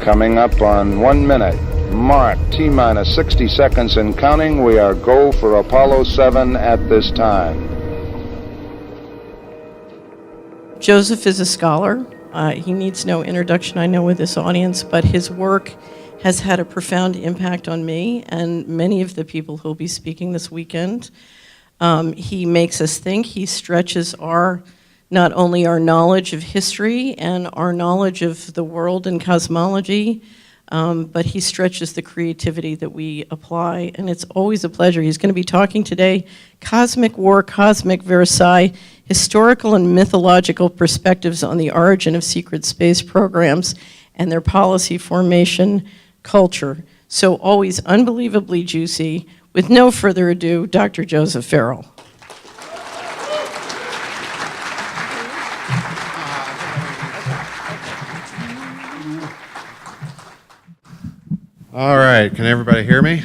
Coming up on 1 minute. Mark, T-minus 60 seconds and counting. We are go for Apollo 7 at this time. Joseph is a scholar. He needs no introduction, I know, with this audience, but his work has had a profound impact on me and many of the people who'll be speaking this weekend. He makes us think. He stretches not only our knowledge of history and our knowledge of the world and cosmology, but he stretches the creativity that we apply, and it's always a pleasure. He's going to be talking today, Cosmic War, Cosmic Versailles, Historical and Mythological Perspectives on the Origin of Secret Space Programs and Their Policy Formation Culture. So always unbelievably juicy. With no further ado, Dr. Joseph Farrell. All right, can everybody hear me?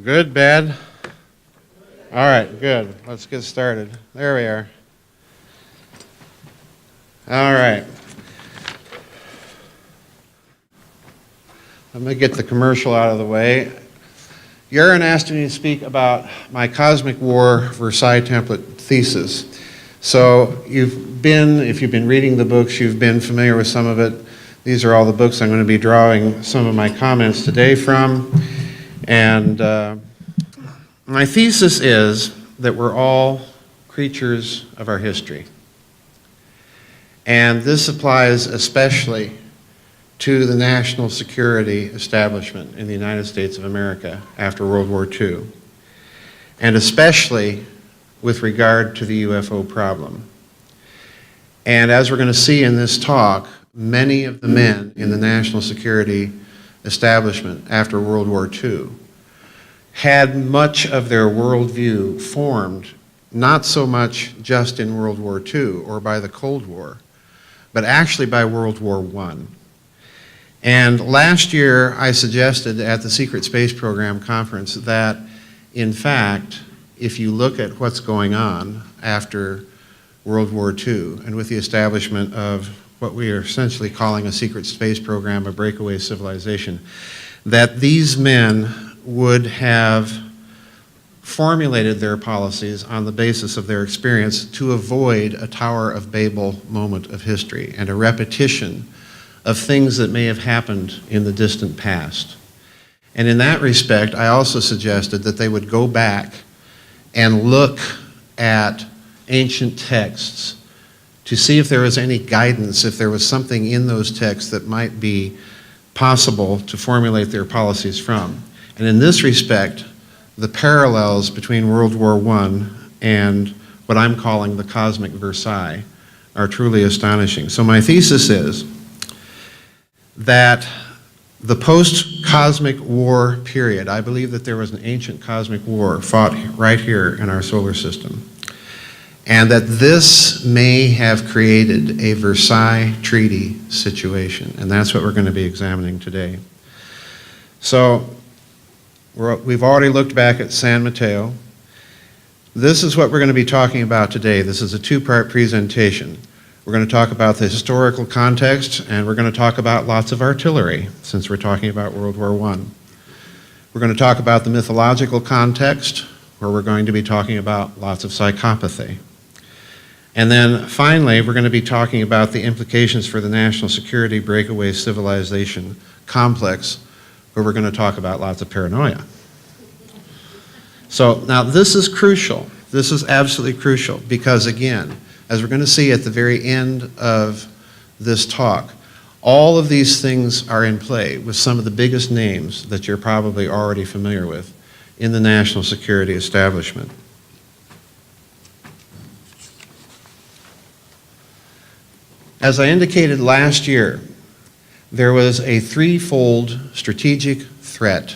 Good, bad? All right, good. Let's get started. There we are. All right. I'm going to get the commercial out of the way. Yaron asked me to speak about my Cosmic War Versailles template thesis. So if you've been reading the books, you've been familiar with some of it. These are all the books I'm going to be drawing some of my comments today from. And my thesis is that we're all creatures of our history. And this applies especially to the national security establishment in the United States of America after World War II, and especially with regard to the UFO problem. And as we're going to see in this talk, many of the men in the national security establishment after World War II had much of their worldview formed not so much just in World War II or by the Cold War, but actually by World War I. And last year I suggested at the Secret Space Program conference that, in fact, if you look at what's going on after World War II and with the establishment of what we are essentially calling a secret space program, a breakaway civilization, that these men would have formulated their policies on the basis of their experience to avoid a Tower of Babel moment of history and a repetition of things that may have happened in the distant past. And in that respect, I also suggested that they would go back and look at ancient texts to see if there was any guidance, if there was something in those texts that might be possible to formulate their policies from. And in this respect, the parallels between World War I and what I'm calling the Cosmic Versailles are truly astonishing. So my thesis is that the post-cosmic war period, I believe that there was an ancient cosmic war fought right here in our solar system, and that this may have created a Versailles Treaty situation, and that's what we're going to be examining today. So we've already looked back at San Mateo. This is what we're going to be talking about today. This is a two-part presentation. We're going to talk about the historical context, and we're going to talk about lots of artillery, since we're talking about World War I. We're going to talk about the mythological context, where we're going to be talking about lots of psychopathy. And then finally, we're going to be talking about the implications for the national security breakaway civilization complex, where we're going to talk about lots of paranoia. So now this is crucial. This is absolutely crucial because, again, as we're going to see at the very end of this talk, all of these things are in play with some of the biggest names that you're probably already familiar with in the national security establishment. As I indicated last year, there was a threefold strategic threat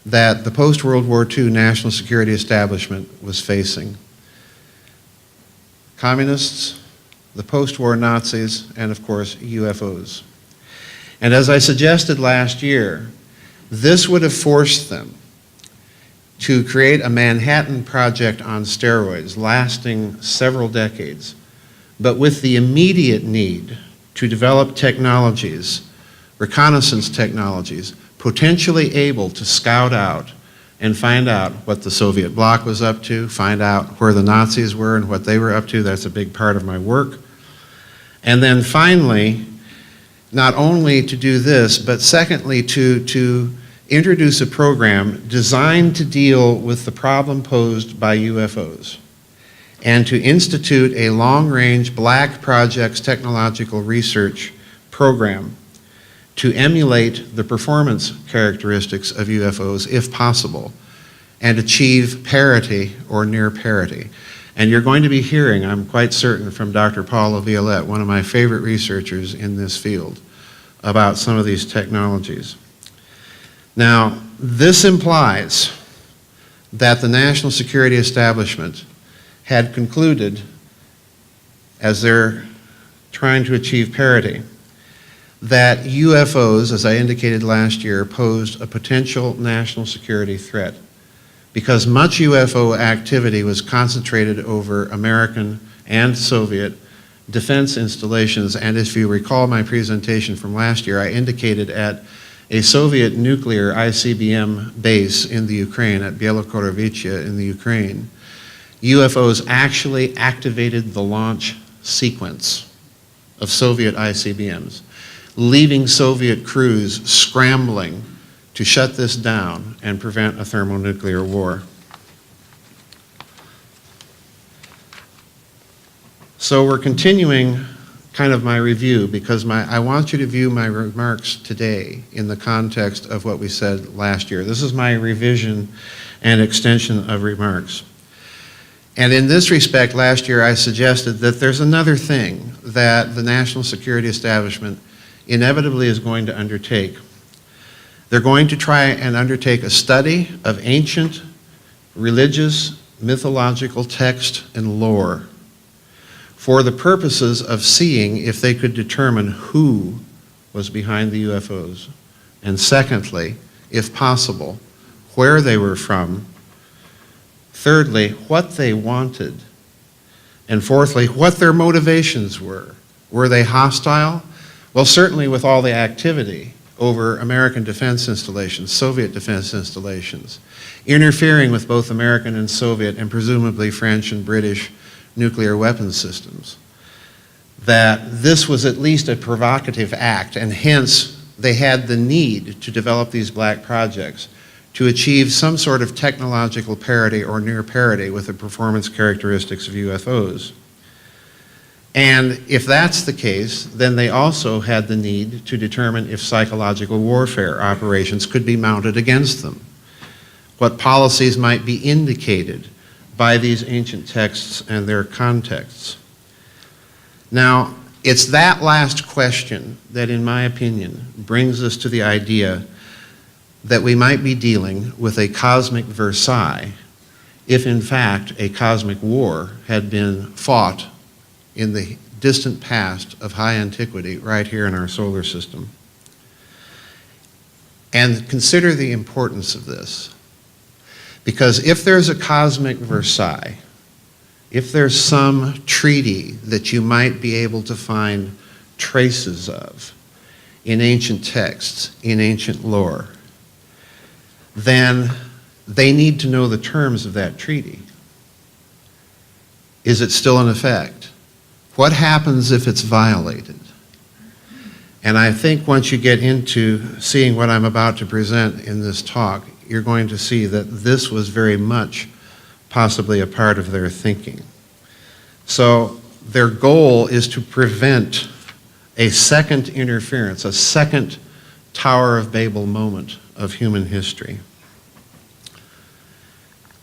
that the post-World War II national security establishment was facing. Communists, the post-war Nazis, and of course UFOs. And as I suggested last year, this would have forced them to create a Manhattan Project on steroids lasting several decades, but with the immediate need to develop technologies, reconnaissance technologies, potentially able to scout out and find out what the Soviet bloc was up to, find out where the Nazis were and what they were up to. That's a big part of my work. And then finally, not only to do this, but secondly, to introduce a program designed to deal with the problem posed by UFOs, and to institute a long-range Black Projects technological research program to emulate the performance characteristics of UFOs if possible, and achieve parity or near parity. And you're going to be hearing, I'm quite certain, from Dr. Paul LaViolette, one of my favorite researchers in this field, about some of these technologies. Now, this implies that the national security establishment had concluded, as they're trying to achieve parity, that UFOs, as I indicated last year, posed a potential national security threat because much UFO activity was concentrated over American and Soviet defense installations. And if you recall my presentation from last year, I indicated at a Soviet nuclear ICBM base in the Ukraine, at Bielogorovichia in the Ukraine, UFOs actually activated the launch sequence of Soviet ICBMs, leaving Soviet crews scrambling to shut this down and prevent a thermonuclear war. So we're continuing kind of my review because I want you to view my remarks today in the context of what we said last year. This is my revision and extension of remarks. And in this respect, last year I suggested that there's another thing that the national security establishment inevitably is going to undertake. They're going to try and undertake a study of ancient religious, mythological text and lore for the purposes of seeing if they could determine who was behind the UFOs. And secondly, if possible, where they were from. Thirdly, what they wanted. And fourthly, what their motivations were. Were they hostile? Well, certainly with all the activity over American defense installations, Soviet defense installations, interfering with both American and Soviet and presumably French and British nuclear weapons systems, that this was at least a provocative act, and hence they had the need to develop these black projects to achieve some sort of technological parity or near parity with the performance characteristics of UFOs. And if that's the case, then they also had the need to determine if psychological warfare operations could be mounted against them, what policies might be indicated by these ancient texts and their contexts. Now, it's that last question that, in my opinion, brings us to the idea that we might be dealing with a cosmic Versailles if, in fact, a cosmic war had been fought in the distant past of high antiquity right here in our solar system. And consider the importance of this. Because if there's a cosmic Versailles, if there's some treaty that you might be able to find traces of in ancient texts, in ancient lore, then they need to know the terms of that treaty. Is it still in effect? What happens if it's violated? And I think once you get into seeing what I'm about to present in this talk, you're going to see that this was very much possibly a part of their thinking. So their goal is to prevent a second interference, a second Tower of Babel moment of human history.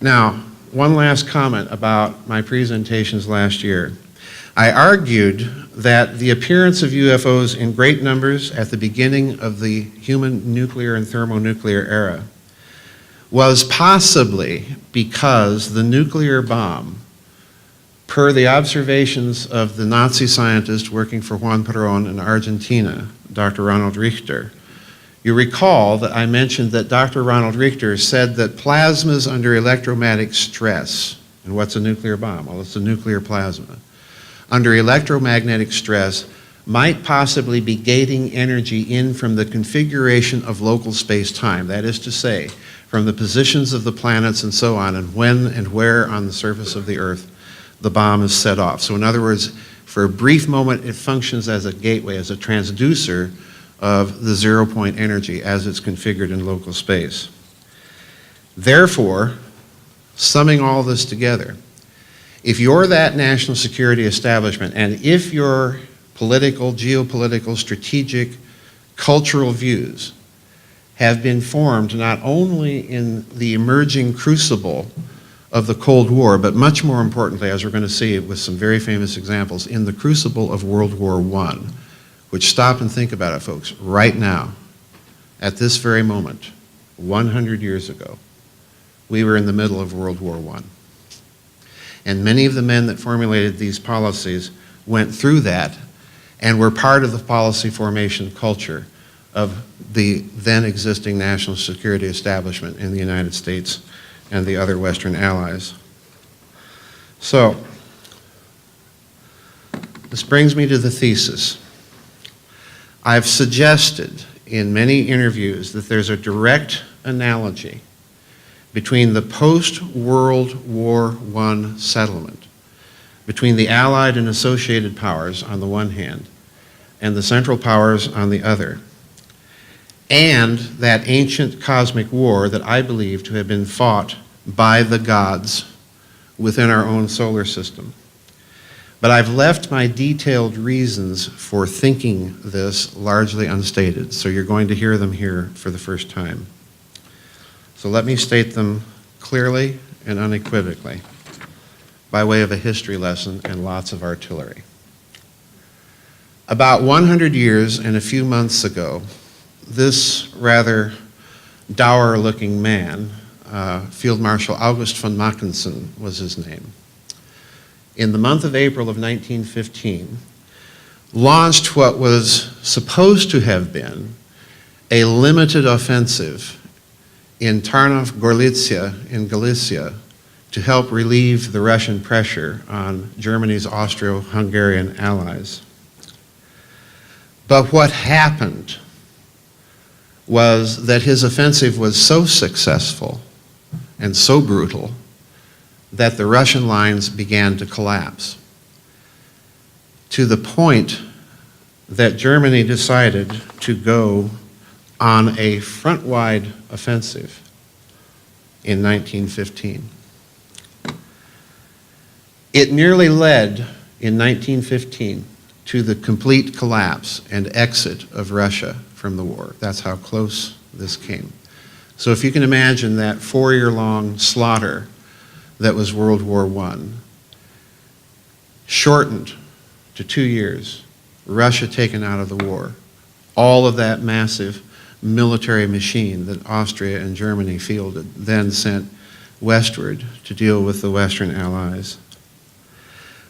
Now, one last comment about my presentations last year. I argued that the appearance of UFOs in great numbers at the beginning of the human nuclear and thermonuclear era was possibly because the nuclear bomb, per the observations of the Nazi scientist working for Juan Perón in Argentina, Dr. Ronald Richter. You recall that I mentioned that Dr. Ronald Richter said that plasmas under electromagnetic stress, and what's a nuclear bomb? Well, it's a nuclear plasma. Under electromagnetic stress might possibly be gating energy in from the configuration of local space-time. That is to say, from the positions of the planets and so on, and when and where on the surface of the Earth the bomb is set off. So in other words, for a brief moment, it functions as a gateway, as a transducer of the zero-point energy as it's configured in local space. Therefore, summing all this together, if you're that national security establishment, and if your political, geopolitical, strategic, cultural views have been formed not only in the emerging crucible of the Cold War, but much more importantly, as we're going to see with some very famous examples, in the crucible of World War I, which, stop and think about it, folks, right now, at this very moment, 100 years ago, we were in the middle of World War I. And many of the men that formulated these policies went through that and were part of the policy formation culture of the then existing national security establishment in the United States and the other Western allies. So, this brings me to the thesis. I've suggested in many interviews that there's a direct analogy between the post-World War I settlement, between the Allied and associated powers on the one hand, and the Central Powers on the other, and that ancient cosmic war that I believe to have been fought by the gods within our own solar system. But I've left my detailed reasons for thinking this largely unstated, so you're going to hear them here for the first time. So let me state them clearly and unequivocally by way of a history lesson and lots of artillery. About 100 years and a few months ago, this rather dour-looking man, Field Marshal August von Mackensen was his name, in the month of April of 1915, launched what was supposed to have been a limited offensive in Tarnów-Gorlice in Galicia to help relieve the Russian pressure on Germany's Austro-Hungarian allies. But what happened was that his offensive was so successful and so brutal that the Russian lines began to collapse, to the point that Germany decided to go on a front-wide offensive in 1915. It nearly led, in 1915, to the complete collapse and exit of Russia from the war. That's how close this came. So if you can imagine that 4-year-long slaughter that was World War I, shortened to 2 years, Russia taken out of the war, all of that massive military machine that Austria and Germany fielded, then sent westward to deal with the Western allies.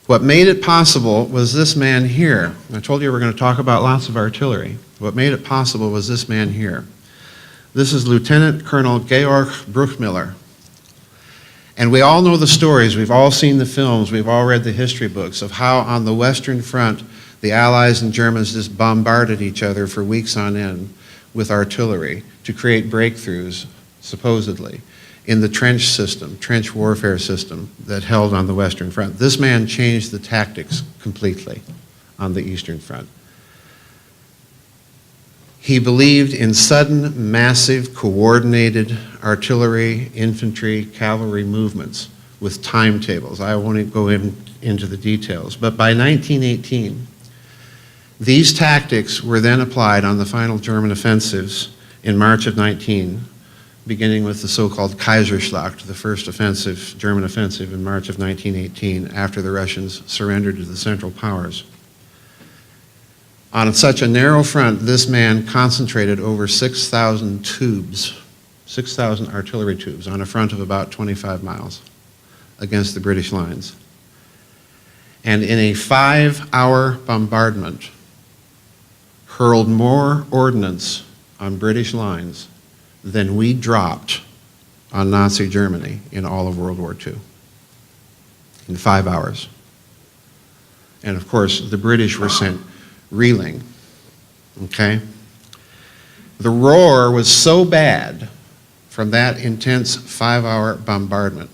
What made it possible was this man here. I told you we're going to talk about lots of artillery. What made it possible was this man here. This is Lieutenant Colonel Georg Bruchmiller. And we all know the stories, we've all seen the films, we've all read the history books of how on the Western Front the Allies and Germans just bombarded each other for weeks on end with artillery to create breakthroughs, supposedly, in the trench system, trench warfare system that held on the Western Front. This man changed the tactics completely on the Eastern Front. He believed in sudden, massive, coordinated artillery, infantry, cavalry movements with timetables. I won't go into the details, but by 1918, these tactics were then applied on the final German offensives in March of 19, beginning with the so-called Kaiserschlacht, the first offensive, German offensive in March of 1918 after the Russians surrendered to the Central Powers. On such a narrow front, this man concentrated over 6,000 tubes, 6,000 artillery tubes on a front of about 25 miles against the British lines. And in a 5-hour bombardment, hurled more ordnance on British lines than we dropped on Nazi Germany in all of World War II, in 5 hours. And of course, the British were sent reeling, okay? The roar was so bad from that intense 5-hour bombardment,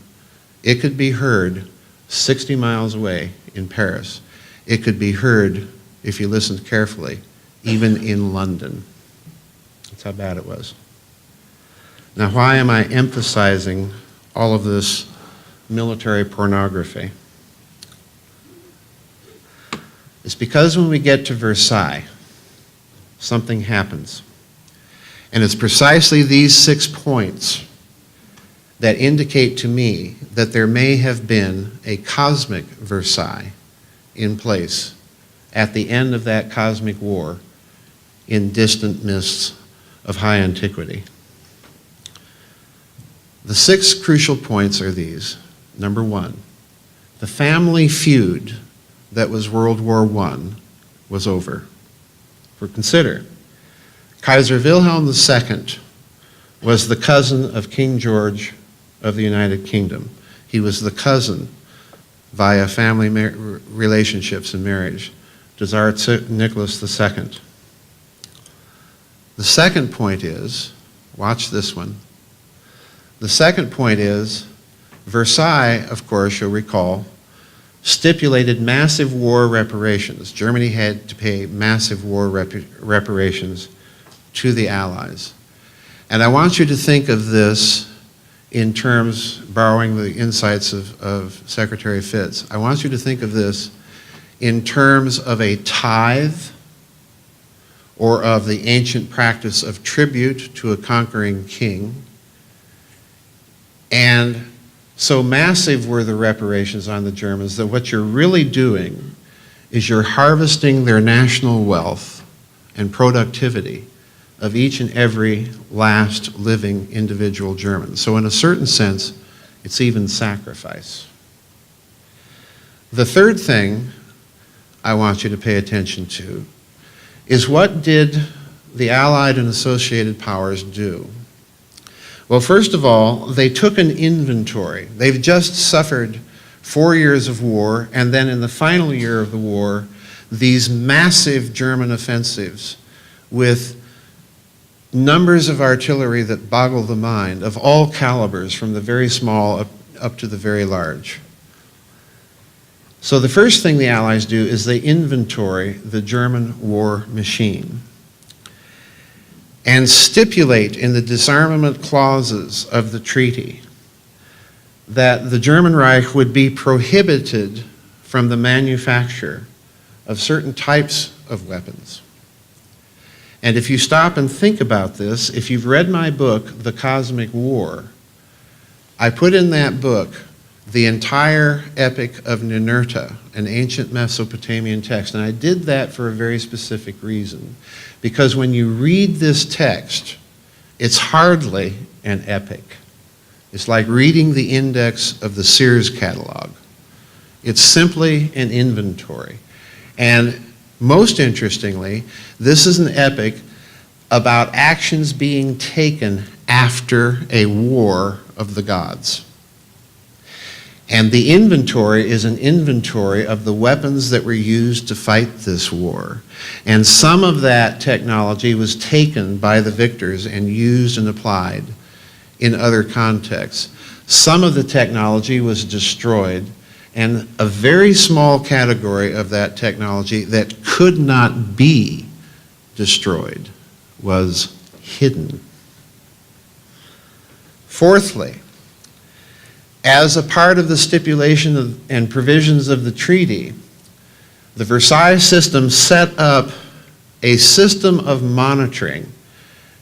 it could be heard 60 miles away in Paris. It could be heard, if you listened carefully, even in London. That's how bad it was. Now, why am I emphasizing all of this military pornography? It's because when we get to Versailles, something happens. And it's precisely these 6 points that indicate to me that there may have been a cosmic Versailles in place at the end of that cosmic war in distant mists of high antiquity. The 6 crucial points are these. Number 1, the family feud that was World War I was over. For consider, Kaiser Wilhelm II was the cousin of King George of the United Kingdom. He was the cousin via family relationships and marriage to Tsar Nicholas II. The second point is, watch this one. The second point is, Versailles, of course, you'll recall, stipulated massive war reparations. Germany had to pay massive war reparations to the Allies. And I want you to think of this in terms, borrowing the insights of Secretary Fitz, I want you to think of this in terms of a tithe or of the ancient practice of tribute to a conquering king. And so massive were the reparations on the Germans that what you're really doing is you're harvesting their national wealth and productivity of each and every last living individual German. So in a certain sense, it's even sacrifice. The third thing I want you to pay attention to is, what did the Allied and associated powers do? Well, first of all, they took an inventory. They've just suffered 4 years of war, and then in the final year of the war, these massive German offensives with numbers of artillery that boggle the mind, of all calibers, from the very small up to the very large. So the first thing the Allies do is they inventory the German war machine and stipulate in the disarmament clauses of the treaty that the German Reich would be prohibited from the manufacture of certain types of weapons. And if you stop and think about this, if you've read my book, The Cosmic War, I put in that book the entire epic of Ninurta, an ancient Mesopotamian text. And I did that for a very specific reason. Because when you read this text, it's hardly an epic. It's like reading the index of the Sears catalog. It's simply an inventory. And most interestingly, this is an epic about actions being taken after a war of the gods. And the inventory is an inventory of the weapons that were used to fight this war. And some of that technology was taken by the victors and used and applied in other contexts. Some of the technology was destroyed, and a very small category of that technology that could not be destroyed was hidden. Fourthly, as a part of the stipulation and provisions of the treaty, the Versailles system set up a system of monitoring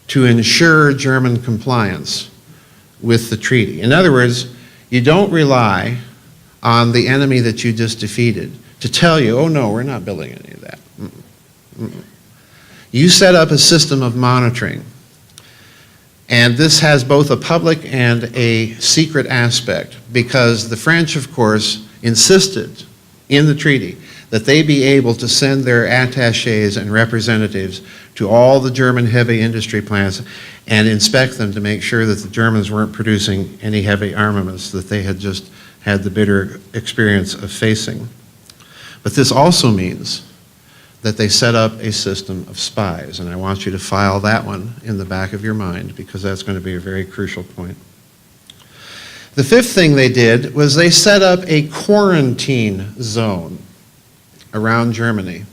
to ensure German compliance with the treaty. In other words, you don't rely on the enemy that you just defeated to tell you, oh no, we're not building any of that. You set up a system of monitoring. And this has both a public and a secret aspect, because the French, of course, insisted in the treaty that they be able to send their attachés and representatives to all the German heavy industry plants and inspect them to make sure that the Germans weren't producing any heavy armaments that they had just had the bitter experience of facing. But this also means that they set up a system of spies. And I want you to file that one in the back of your mind because that's going to be a very crucial point. The fifth thing they did was they set up a quarantine zone around Germany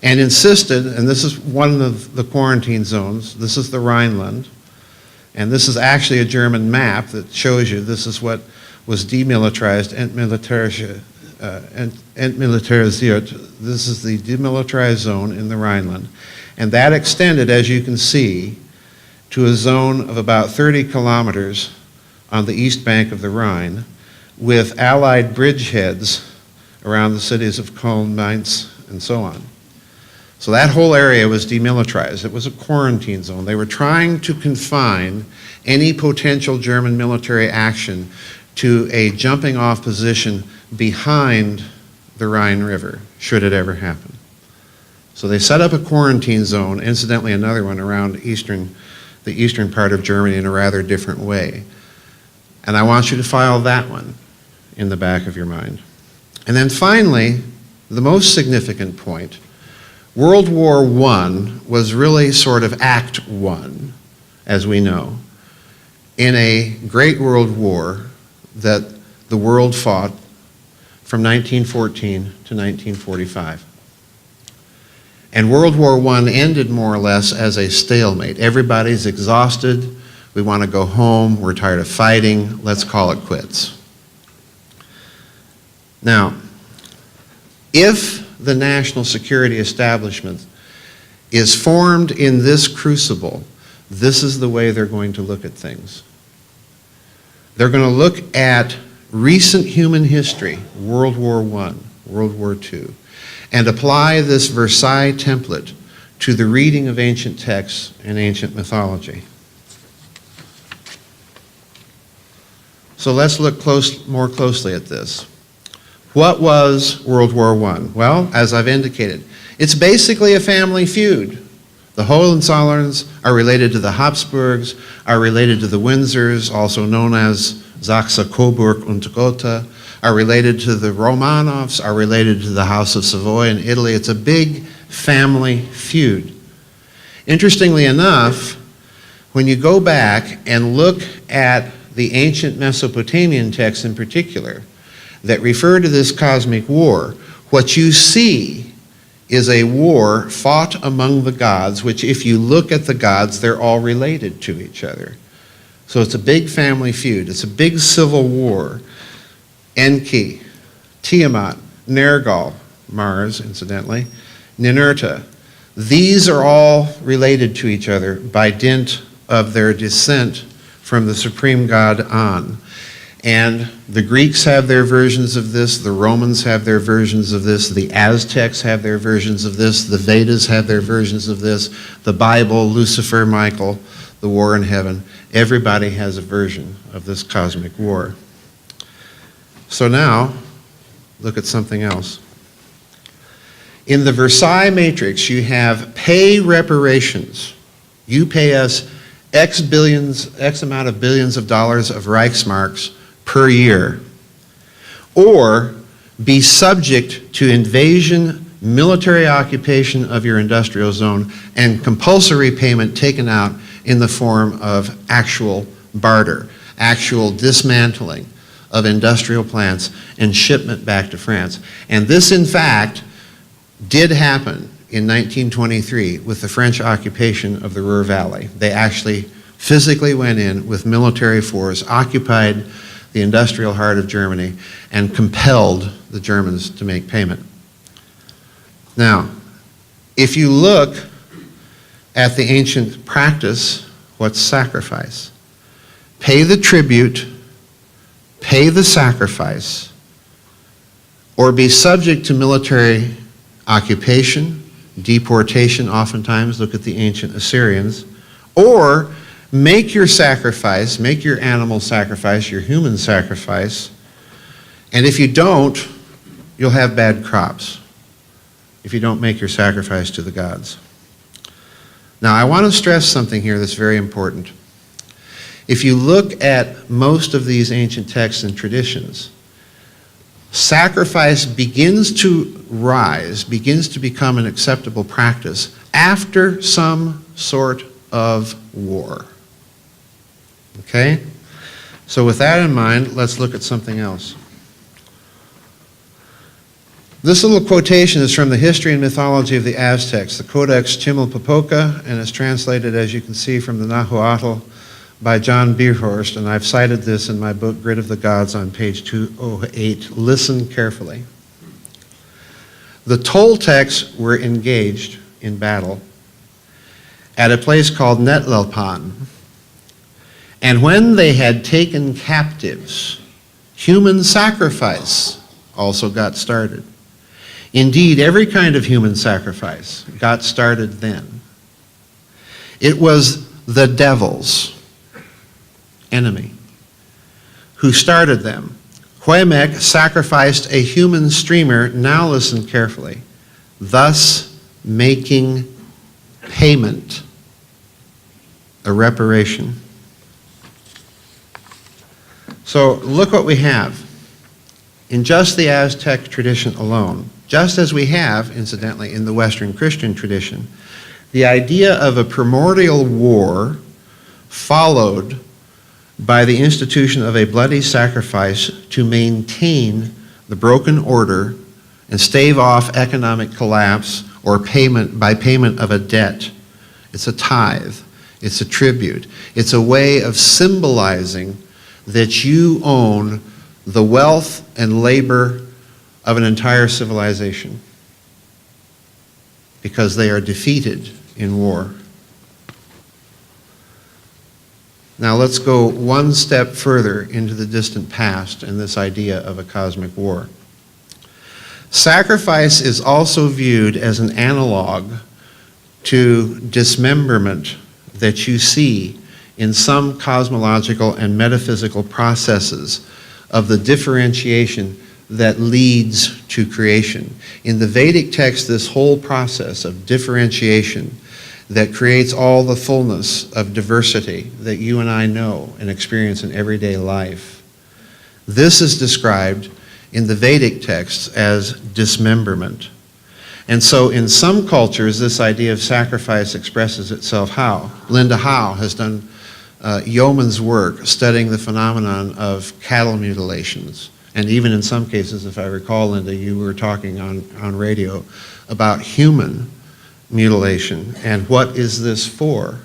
and insisted, and this is one of the quarantine zones, this is the Rhineland, and this is actually a German map that shows you this is what was demilitarized, entmilitarisiert. This is the demilitarized zone in the Rhineland. And that extended, as you can see, to a zone of about 30 kilometers on the east bank of the Rhine, with Allied bridgeheads around the cities of Köln, Mainz, and so on. So that whole area was demilitarized. It was a quarantine zone. They were trying to confine any potential German military action to a jumping off position behind the Rhine River, should it ever happen. So they set up a quarantine zone, incidentally another one around the eastern part of Germany in a rather different way. And I want you to file that one in the back of your mind. And then finally, the most significant point, World War I was really sort of Act I, as we know, in a great world war that the world fought from 1914 to 1945. And World War I ended more or less as a stalemate. Everybody's exhausted. We want to go home. We're tired of fighting. Let's call it quits. Now, if the national security establishment is formed in this crucible, this is the way they're going to look at things. They're going to look at recent human history, World War I, World War II, and apply this Versailles template to the reading of ancient texts and ancient mythology. So let's look more closely at this. What was World War I? Well, as I've indicated, it's basically a family feud. The Hohenzollerns are related to the Habsburgs, are related to the Windsors, also known as Saxe, Coburg und Gotha, are related to the Romanovs, are related to the House of Savoy in Italy. It's a big family feud. Interestingly enough, when you go back and look at the ancient Mesopotamian texts in particular that refer to this cosmic war, what you see is a war fought among the gods, which if you look at the gods, they're all related to each other. So it's a big family feud. It's a big civil war. Enki, Tiamat, Nergal, Mars, incidentally, Ninurta. These are all related to each other by dint of their descent from the supreme god An. And the Greeks have their versions of this, the Romans have their versions of this, the Aztecs have their versions of this, the Vedas have their versions of this, the Bible, Lucifer, Michael, the war in heaven. Everybody has a version of this cosmic war. So now, look at something else. In the Versailles matrix, you have pay reparations. You pay us X amount of billions of dollars of Reichsmarks per year, or be subject to invasion, military occupation of your industrial zone, and compulsory payment taken out in the form of actual barter, actual dismantling of industrial plants and shipment back to France. And this, in fact, did happen in 1923 with the French occupation of the Ruhr Valley. They actually physically went in with military force, occupied the industrial heart of Germany, and compelled the Germans to make payment. Now, if you look at the ancient practice, what's sacrifice? Pay the tribute, pay the sacrifice, or be subject to military occupation, deportation oftentimes, look at the ancient Assyrians, or make your sacrifice, make your animal sacrifice, your human sacrifice, and if you don't, you'll have bad crops if you don't make your sacrifice to the gods. Now, I want to stress something here that's very important. If you look at most of these ancient texts and traditions, sacrifice begins to rise, begins to become an acceptable practice after some sort of war. Okay? So with that in mind, let's look at something else. This little quotation is from the History and Mythology of the Aztecs, the Codex Chimalpopoca, and is translated, as you can see, from the Nahuatl by John Bierhorst, and I've cited this in my book, Grid of the Gods, on page 208. Listen carefully. The Toltecs were engaged in battle at a place called Netlalpan, and when they had taken captives, human sacrifice also got started. Indeed, every kind of human sacrifice got started then. It was the devil's enemy who started them. Huemek sacrificed a human streamer, now listen carefully, thus making payment, a reparation. So look what we have. In just the Aztec tradition alone, just as we have, incidentally, in the Western Christian tradition, the idea of a primordial war followed by the institution of a bloody sacrifice to maintain the broken order and stave off economic collapse or payment by payment of a debt. It's a tithe. It's a tribute. It's a way of symbolizing that you own the wealth and labor of an entire civilization because they are defeated in war. Now let's go one step further into the distant past and this idea of a cosmic war. Sacrifice is also viewed as an analog to dismemberment that you see in some cosmological and metaphysical processes of the differentiation that leads to creation. In the Vedic text, this whole process of differentiation that creates all the fullness of diversity that you and I know and experience in everyday life, this is described in the Vedic texts as dismemberment. And so in some cultures, this idea of sacrifice expresses itself how? Linda Howe has done yeoman's work studying the phenomenon of cattle mutilations. And even in some cases, if I recall, Linda, you were talking on radio about human mutilation. And what is this for?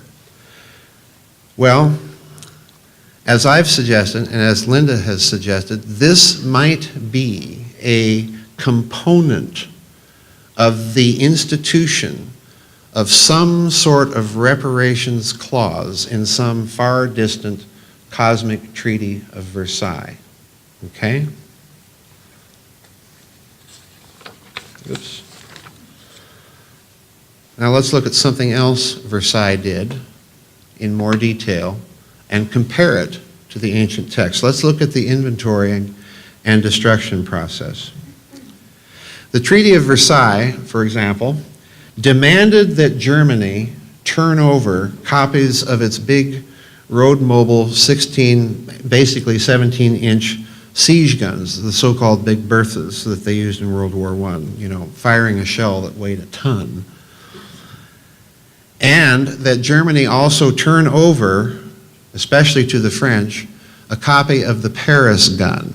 Well, as I've suggested, and as Linda has suggested, this might be a component of the institution of some sort of reparations clause in some far distant cosmic treaty of Versailles. Okay? Oops. Now let's look at something else Versailles did in more detail and compare it to the ancient text. Let's look at the inventorying and destruction process. The Treaty of Versailles, for example, demanded that Germany turn over copies of its big road-mobile basically 17-inch siege guns, the so-called Big Berthas that they used in World War I, firing a shell that weighed a ton. And that Germany also turn over, especially to the French, a copy of the Paris gun.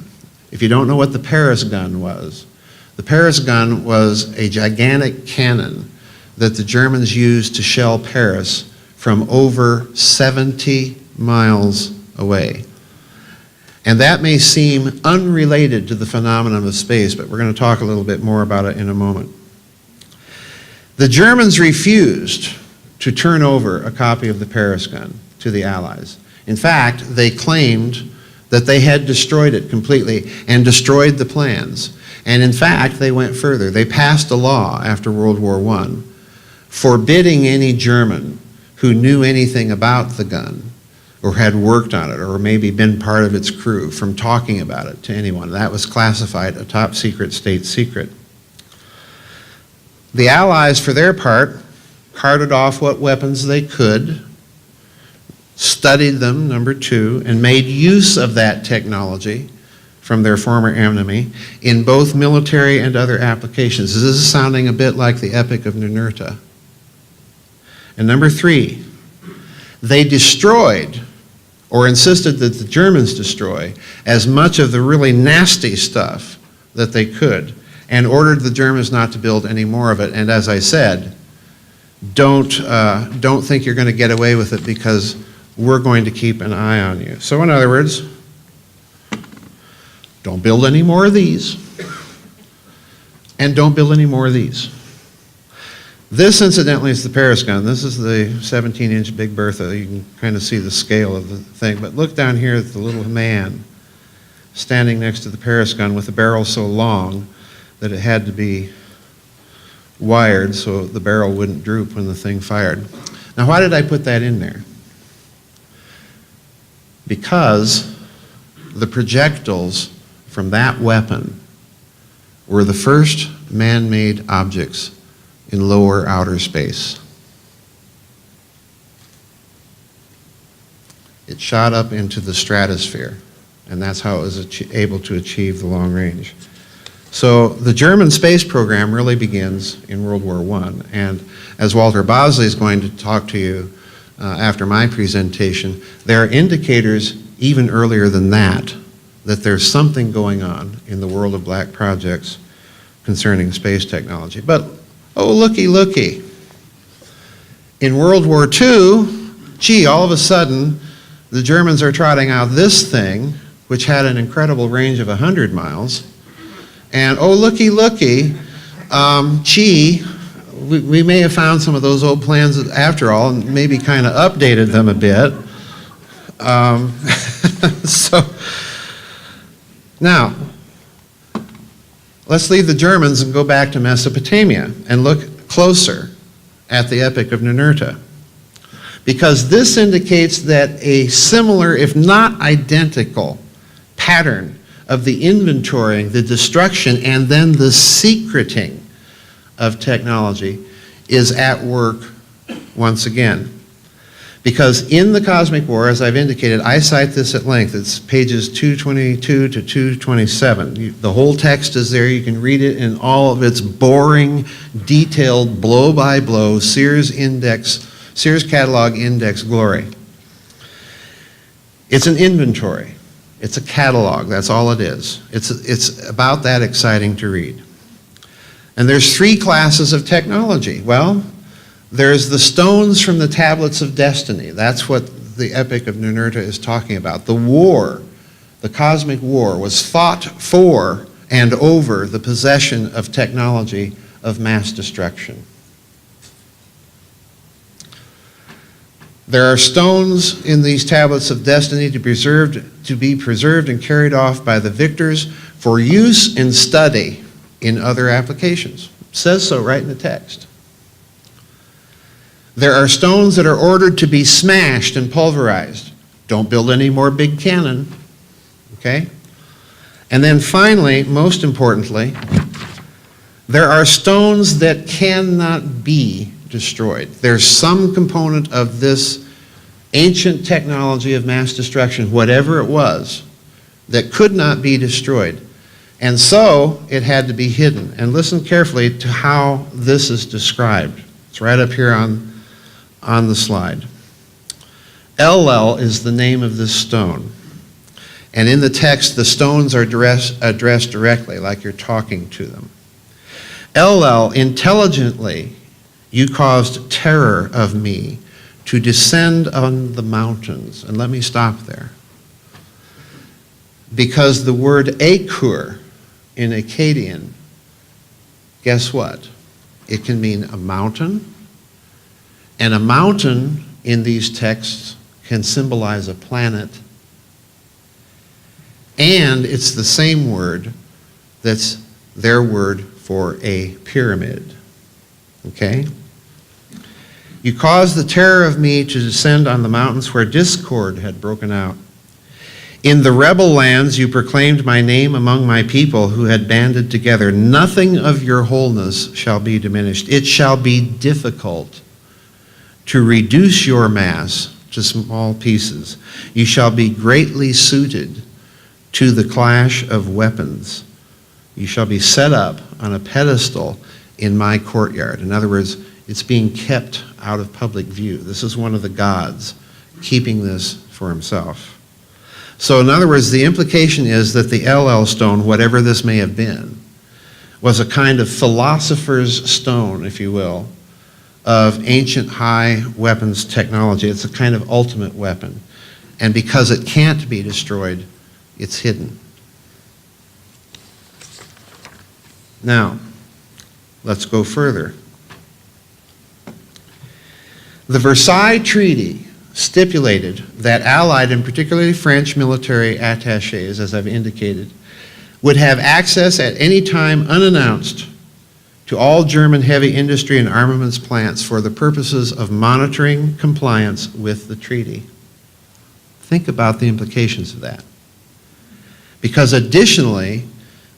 If you don't know what the Paris gun was, the Paris gun was a gigantic cannon that the Germans used to shell Paris from over 70 miles away. And that may seem unrelated to the phenomenon of space, but we're going to talk a little bit more about it in a moment. The Germans refused to turn over a copy of the Paris gun to the Allies. In fact, they claimed that they had destroyed it completely and destroyed the plans. And in fact, they went further. They passed a law after World War I forbidding any German who knew anything about the gun or had worked on it or maybe been part of its crew from talking about it to anyone. That was classified a top secret state secret. The Allies, for their part, carted off what weapons they could, studied them, number two, and made use of that technology from their former enemy in both military and other applications. This is sounding a bit like the Epic of Ninurta. And number 3, they destroyed, or insisted that the Germans destroy, as much of the really nasty stuff that they could, and ordered the Germans not to build any more of it. And as I said, don't think you're going to get away with it, because we're going to keep an eye on you. So in other words, don't build any more of these, and don't build any more of these. This, incidentally, is the Paris gun. This is the 17-inch Big Bertha. You can kind of see the scale of the thing. But look down here at the little man standing next to the Paris gun with the barrel so long that it had to be wired so the barrel wouldn't droop when the thing fired. Now, why did I put that in there? Because the projectiles from that weapon were the first man-made objects in lower outer space. It shot up into the stratosphere, and that's how it was able to achieve the long range. So the German space program really begins in World War I, and as Walter Bosley is going to talk to you after my presentation, there are indicators even earlier than that there's something going on in the world of black projects concerning space technology. But, oh, looky, looky. In World War II, gee, all of a sudden, the Germans are trotting out this thing, which had an incredible range of 100 miles. And, oh, looky, looky, gee, we may have found some of those old plans after all, and maybe kind of updated them a bit. So, now, let's leave the Germans and go back to Mesopotamia and look closer at the Epic of Ninurta. Because this indicates that a similar, if not identical, pattern of the inventorying, the destruction, and then the secreting of technology is at work once again. Because in the Cosmic War, as I've indicated, I cite this at length. It's pages 222 to 227. The whole text is there. You can read it in all of its boring, detailed, blow-by-blow Sears catalog index glory. It's an inventory. It's a catalog. That's all it is. It's about that exciting to read. And there's 3 classes of technology. Well, there's the stones from the tablets of destiny. That's what the Epic of Ninurta is talking about. The war, the Cosmic War, was fought for and over the possession of technology of mass destruction. There are stones in these tablets of destiny to be preserved and carried off by the victors for use and study in other applications. It says so right in the text. There are stones that are ordered to be smashed and pulverized. Don't build any more big cannon, okay? And then finally, most importantly, there are stones that cannot be destroyed. There's some component of this ancient technology of mass destruction, whatever it was, that could not be destroyed. And so it had to be hidden. And listen carefully to how this is described. It's right up here on the slide. Ellel is the name of this stone. And in the text, the stones are addressed directly, like you're talking to them. Ellel, intelligently, you caused terror of me to descend on the mountains. And let me stop there. Because the word Akur in Akkadian, guess what? It can mean a mountain. And a mountain in these texts can symbolize a planet. And it's the same word that's their word for a pyramid. Okay? You caused the terror of me to descend on the mountains where discord had broken out. In the rebel lands you proclaimed my name among my people who had banded together. Nothing of your wholeness shall be diminished. It shall be difficult to reduce your mass to small pieces. You shall be greatly suited to the clash of weapons. You shall be set up on a pedestal in my courtyard. In other words, it's being kept out of public view. This is one of the gods keeping this for himself. So in other words, the implication is that the LL stone, whatever this may have been, was a kind of philosopher's stone, if you will, of ancient high weapons technology. It's a kind of ultimate weapon. And because it can't be destroyed, it's hidden. Now, let's go further. The Versailles Treaty stipulated that Allied and particularly French military attachés, as I've indicated, would have access at any time unannounced to all German heavy industry and armaments plants for the purposes of monitoring compliance with the treaty. Think about the implications of that. Because additionally,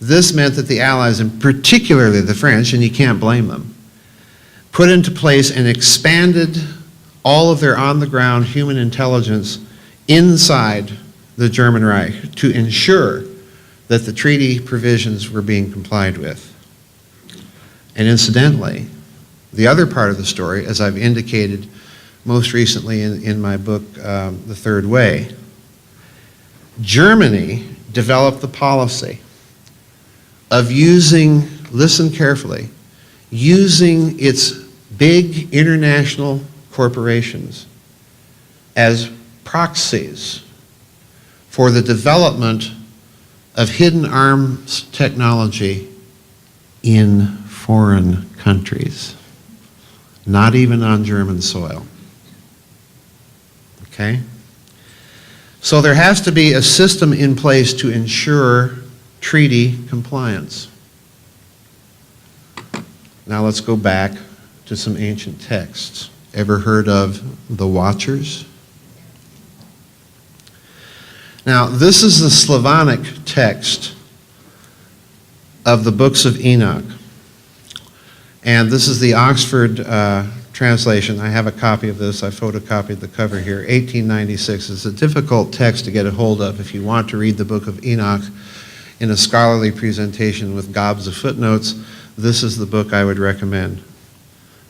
this meant that the Allies, and particularly the French, and you can't blame them, put into place and expanded all of their on-the-ground human intelligence inside the German Reich to ensure that the treaty provisions were being complied with. And incidentally, the other part of the story, as I've indicated most recently in my book, The Third Way, Germany developed the policy of using, listen carefully, using its big international corporations as proxies for the development of hidden arms technology in foreign countries, not even on German soil. Okay? So there has to be a system in place to ensure treaty compliance. Now let's go back to some ancient texts. Ever heard of the Watchers? Now, this is the Slavonic text of the books of Enoch. And this is the Oxford translation. I have a copy of this. I photocopied the cover here. 1896. It's a difficult text to get a hold of if you want to read the book of Enoch in a scholarly presentation with gobs of footnotes. This is the book I would recommend.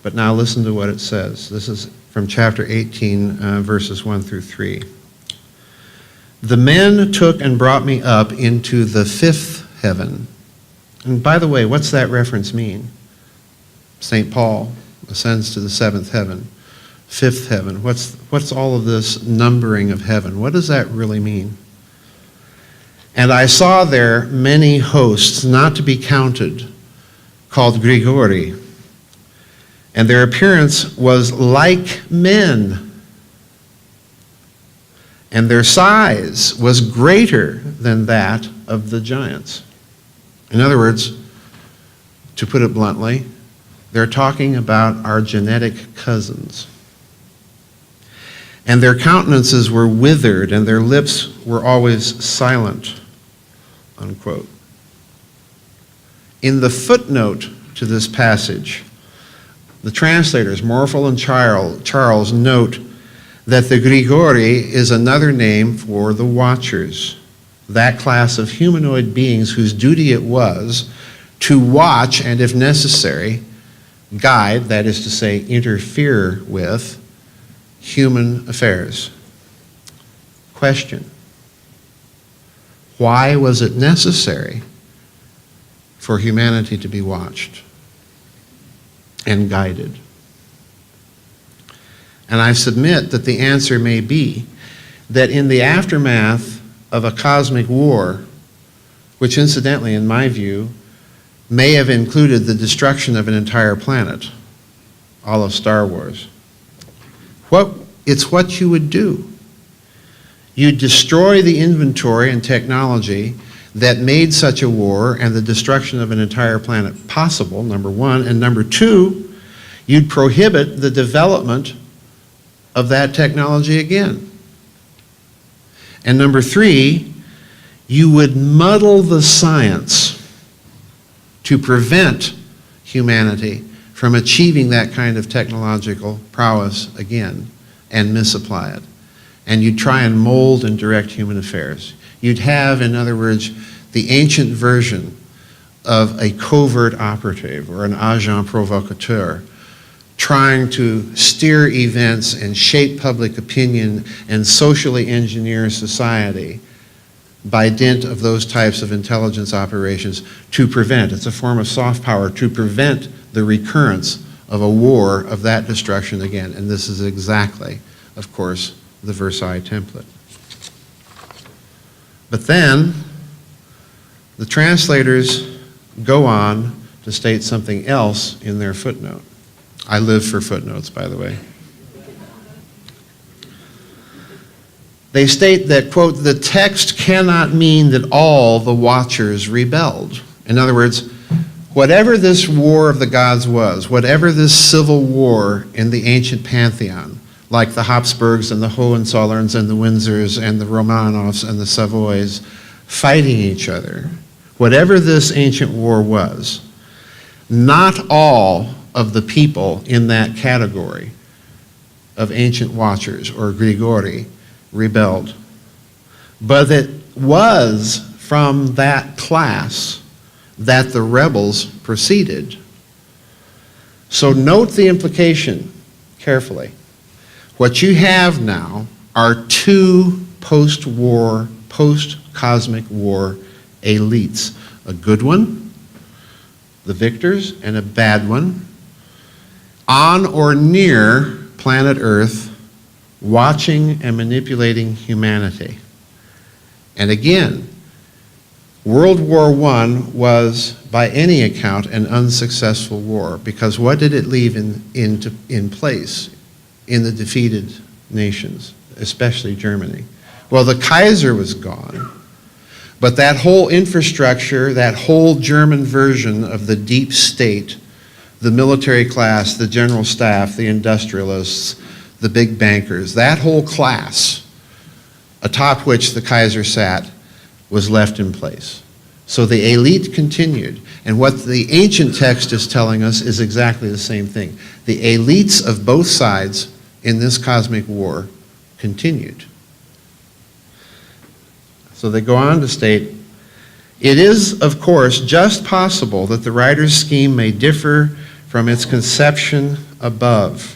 But now listen to what it says. This is from chapter 18, verses 1 through 3. The men took and brought me up into the fifth heaven. And by the way, what's that reference mean? St. Paul ascends to the seventh heaven, fifth heaven. What's all of this numbering of heaven? What does that really mean? And I saw there many hosts, not to be counted, called Grigori. And their appearance was like men. And their size was greater than that of the giants. In other words, to put it bluntly, they're talking about our genetic cousins. And their countenances were withered, and their lips were always silent, unquote. In the footnote to this passage, the translators, Morphle and Charles, note that the Grigori is another name for the Watchers, that class of humanoid beings whose duty it was to watch and, if necessary, guide, that is to say, interfere with human affairs. Question: why was it necessary for humanity to be watched and guided? And I submit that the answer may be that in the aftermath of a cosmic war, which incidentally, in my view, may have included the destruction of an entire planet, all of Star Wars, it's what you would do. You'd destroy the inventory and technology that made such a war and the destruction of an entire planet possible, number one. And number two, you'd prohibit the development of that technology again. And number three, you would muddle the science to prevent humanity from achieving that kind of technological prowess again and misapply it. And you try and mold and direct human affairs. You'd have, in other words, the ancient version of a covert operative or an agent provocateur trying to steer events and shape public opinion and socially engineer society by dint of those types of intelligence operations to prevent, it's a form of soft power, to prevent the recurrence of a war of that destruction again. And this is exactly, of course, the Versailles template. But then, the translators go on to state something else in their footnote. I live for footnotes, by the way. They state that, quote, the text cannot mean that all the watchers rebelled. In other words, whatever this war of the gods was, whatever this civil war in the ancient pantheon, like the Habsburgs and the Hohenzollerns and the Windsors and the Romanovs and the Savoys fighting each other, whatever this ancient war was, not all of the people in that category of ancient watchers or Grigori rebelled. But it was from that class that the rebels proceeded. So note the implication carefully. What you have now are two post-war, post-cosmic war elites. A good one, the victors, and a bad one, on or near planet Earth, watching and manipulating humanity. And again, World War I was, by any account, an unsuccessful war, because what did it leave in place in the defeated nations, especially Germany? Well, the Kaiser was gone, but that whole infrastructure, that whole German version of the deep state, the military class, the general staff, the industrialists, the big bankers, that whole class atop which the Kaiser sat was left in place. So the elite continued. And what the ancient text is telling us is exactly the same thing. The elites of both sides in this cosmic war continued. So they go on to state, it is, of course, just possible that the writer's scheme may differ from its conception above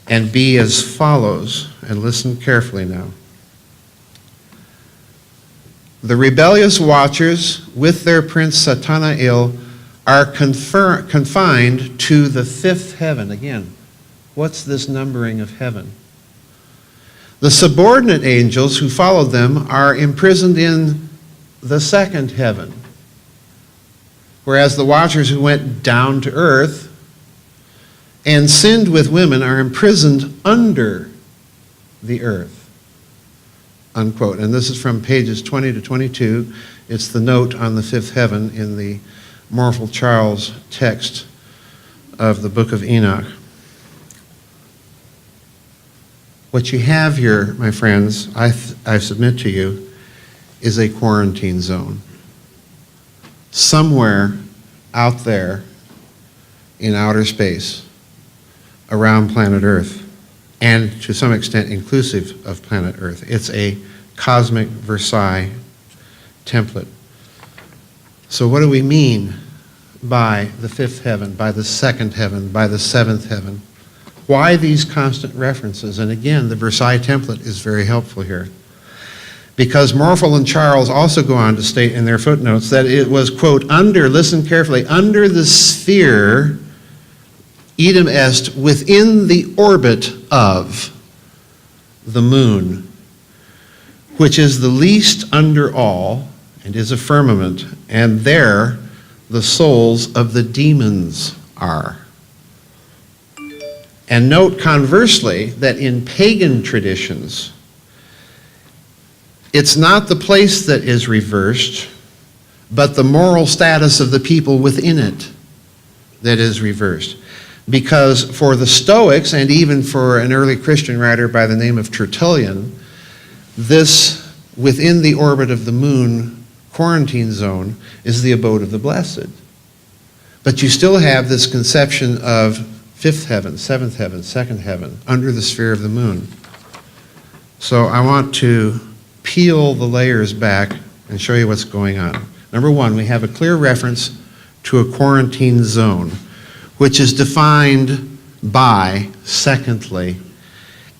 and be as follows, and listen carefully now. The rebellious watchers, with their prince Satanael, are confined to the fifth heaven. Again, what's this numbering of heaven? The subordinate angels who followed them are imprisoned in the second heaven, whereas the watchers who went down to earth and sinned with women are imprisoned under the earth, unquote. And this is from pages 20 to 22. It's the note on the fifth heaven in the Morphle Charles text of the Book of Enoch. What you have here, my friends, I submit to you, is a quarantine zone. Somewhere out there in outer space around planet Earth, and to some extent inclusive of planet Earth. It's a cosmic Versailles template. So what do we mean by the fifth heaven, by the second heaven, by the seventh heaven? Why these constant references? And again, the Versailles template is very helpful here. Because Morphle and Charles also go on to state in their footnotes that it was, quote, under, listen carefully, under the sphere, idem est, within the orbit of the moon, which is the least under all, and is a firmament, and there the souls of the demons are. And note conversely that in pagan traditions, it's not the place that is reversed, but the moral status of the people within it that is reversed. Because for the Stoics, and even for an early Christian writer by the name of Tertullian, this within the orbit of the moon quarantine zone is the abode of the blessed. But you still have this conception of fifth heaven, seventh heaven, second heaven, under the sphere of the moon. So I want to peel the layers back and show you what's going on. Number one, we have a clear reference to a quarantine zone, which is defined by, secondly,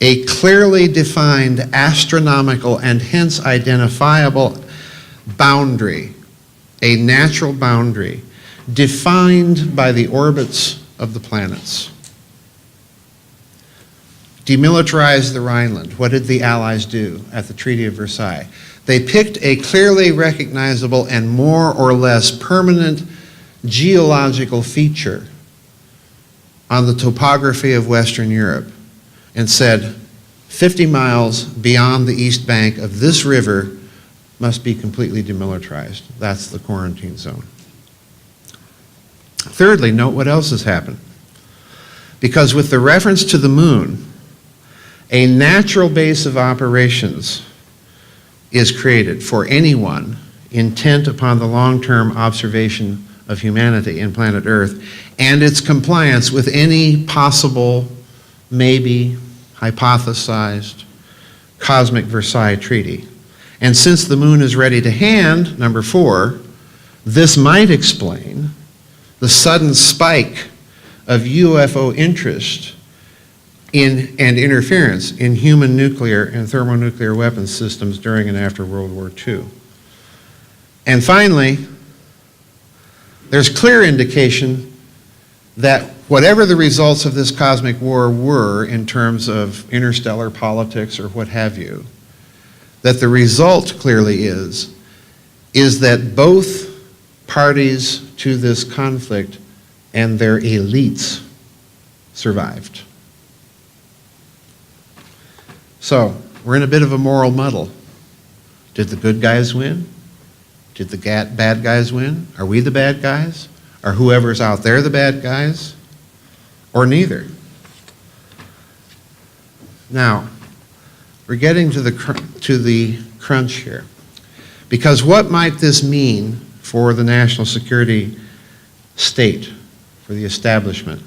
a clearly defined astronomical and hence identifiable boundary, a natural boundary, defined by the orbits of the planets. Demilitarized the Rhineland. What did the Allies do at the Treaty of Versailles? They picked a clearly recognizable and more or less permanent geological feature on the topography of Western Europe and said 50 miles beyond the east bank of this river must be completely demilitarized. That's the quarantine zone. Thirdly, note what else has happened. Because with the reference to the moon, a natural base of operations is created for anyone intent upon the long-term observation of humanity in planet Earth and its compliance with any possible, maybe hypothesized, cosmic Versailles treaty. And since the moon is ready to hand, number 4, this might explain the sudden spike of UFO interest in and interference in human nuclear and thermonuclear weapons systems during and after World War II. And finally, there's clear indication that whatever the results of this cosmic war were in terms of interstellar politics or what have you, that the result clearly is that both parties to this conflict and their elites survived. So, we're in a bit of a moral muddle. Did the good guys win? Did the bad guys win? Are we the bad guys? Are whoever's out there the bad guys? Or neither? Now, we're getting to the crunch here. Because what might this mean for the national security state, for the establishment,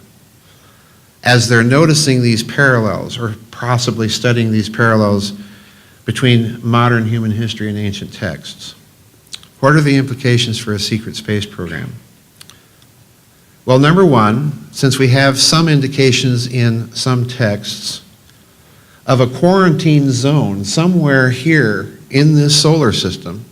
as they're noticing these parallels, or possibly studying these parallels between modern human history and ancient texts? What are the implications for a secret space program? Well, number one, since we have some indications in some texts of a quarantine zone somewhere here in this solar system,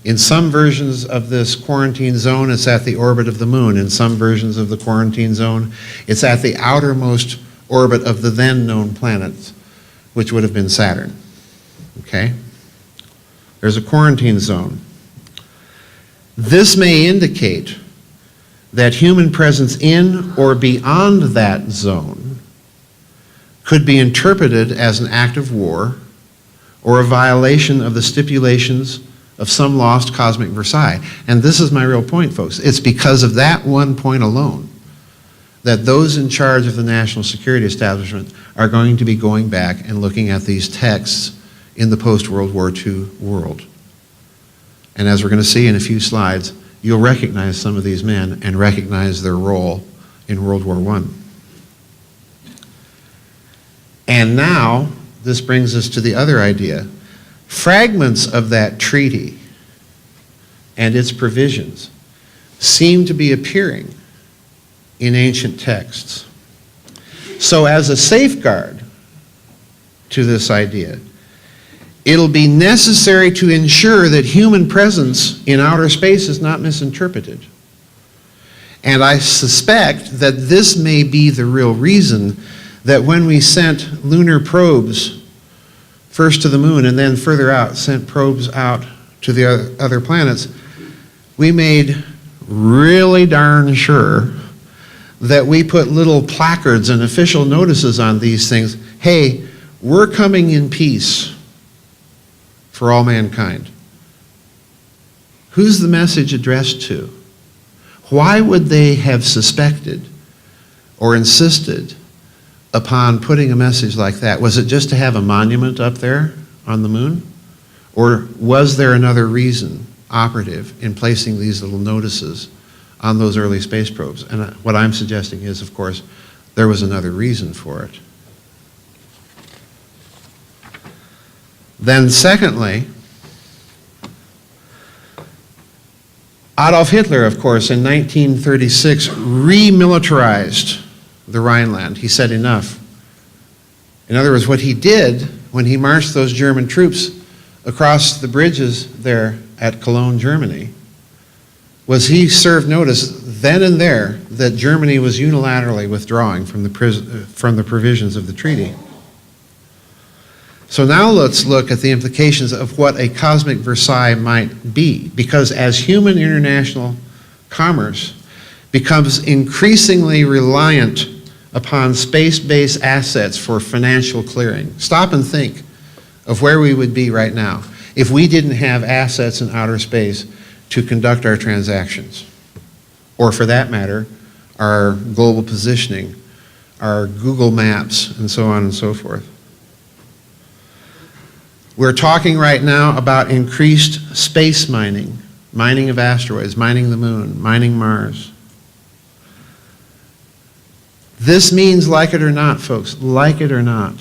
in some versions of this quarantine zone, it's at the orbit of the moon. In some versions of the quarantine zone, it's at the outermost orbit of the then known planets, which would have been Saturn. Okay? There's a quarantine zone. This may indicate that human presence in or beyond that zone could be interpreted as an act of war or a violation of the stipulations of some lost cosmic Versailles. And this is my real point, folks. It's because of that one point alone that those in charge of the national security establishment are going to be going back and looking at these texts in the post-World War II world. And as we're going to see in a few slides, you'll recognize some of these men and recognize their role in World War I. And now, this brings us to the other idea. Fragments of that treaty and its provisions seem to be appearing in ancient texts. So as a safeguard to this idea, it'll be necessary to ensure that human presence in outer space is not misinterpreted. And I suspect that this may be the real reason that when we sent lunar probes first to the moon and then further out, sent probes out to the other planets, we made really darn sure that we put little placards and official notices on these things. Hey, we're coming in peace for all mankind. Who's the message addressed to? Why would they have suspected or insisted upon putting a message like that? Was it just to have a monument up there on the moon? Or was there another reason operative in placing these little notices on those early space probes? And what I'm suggesting is, of course, there was another reason for it. Then secondly, Adolf Hitler, of course, in 1936 remilitarized the Rhineland. He said enough. In other words, what he did when he marched those German troops across the bridges there at Cologne, Germany, was he served notice then and there that Germany was unilaterally withdrawing from the provisions of the treaty. So now let's look at the implications of what a cosmic Versailles might be, because as human international commerce becomes increasingly reliant upon space-based assets for financial clearing, stop and think of where we would be right now if we didn't have assets in outer space to conduct our transactions, or for that matter, our global positioning, our Google Maps, and so on and so forth. We're talking right now about increased space mining, mining of asteroids, mining the moon, mining Mars. This means, like it or not, folks, like it or not,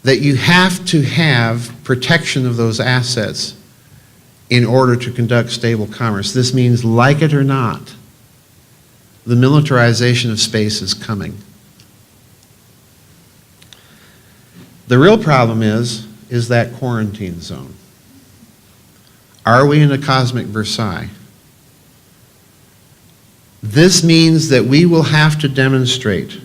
that you have to have protection of those assets in order to conduct stable commerce. This means, like it or not, the militarization of space is coming. The real problem is that quarantine zone. Are we in a cosmic Versailles? This means that we will have to demonstrate,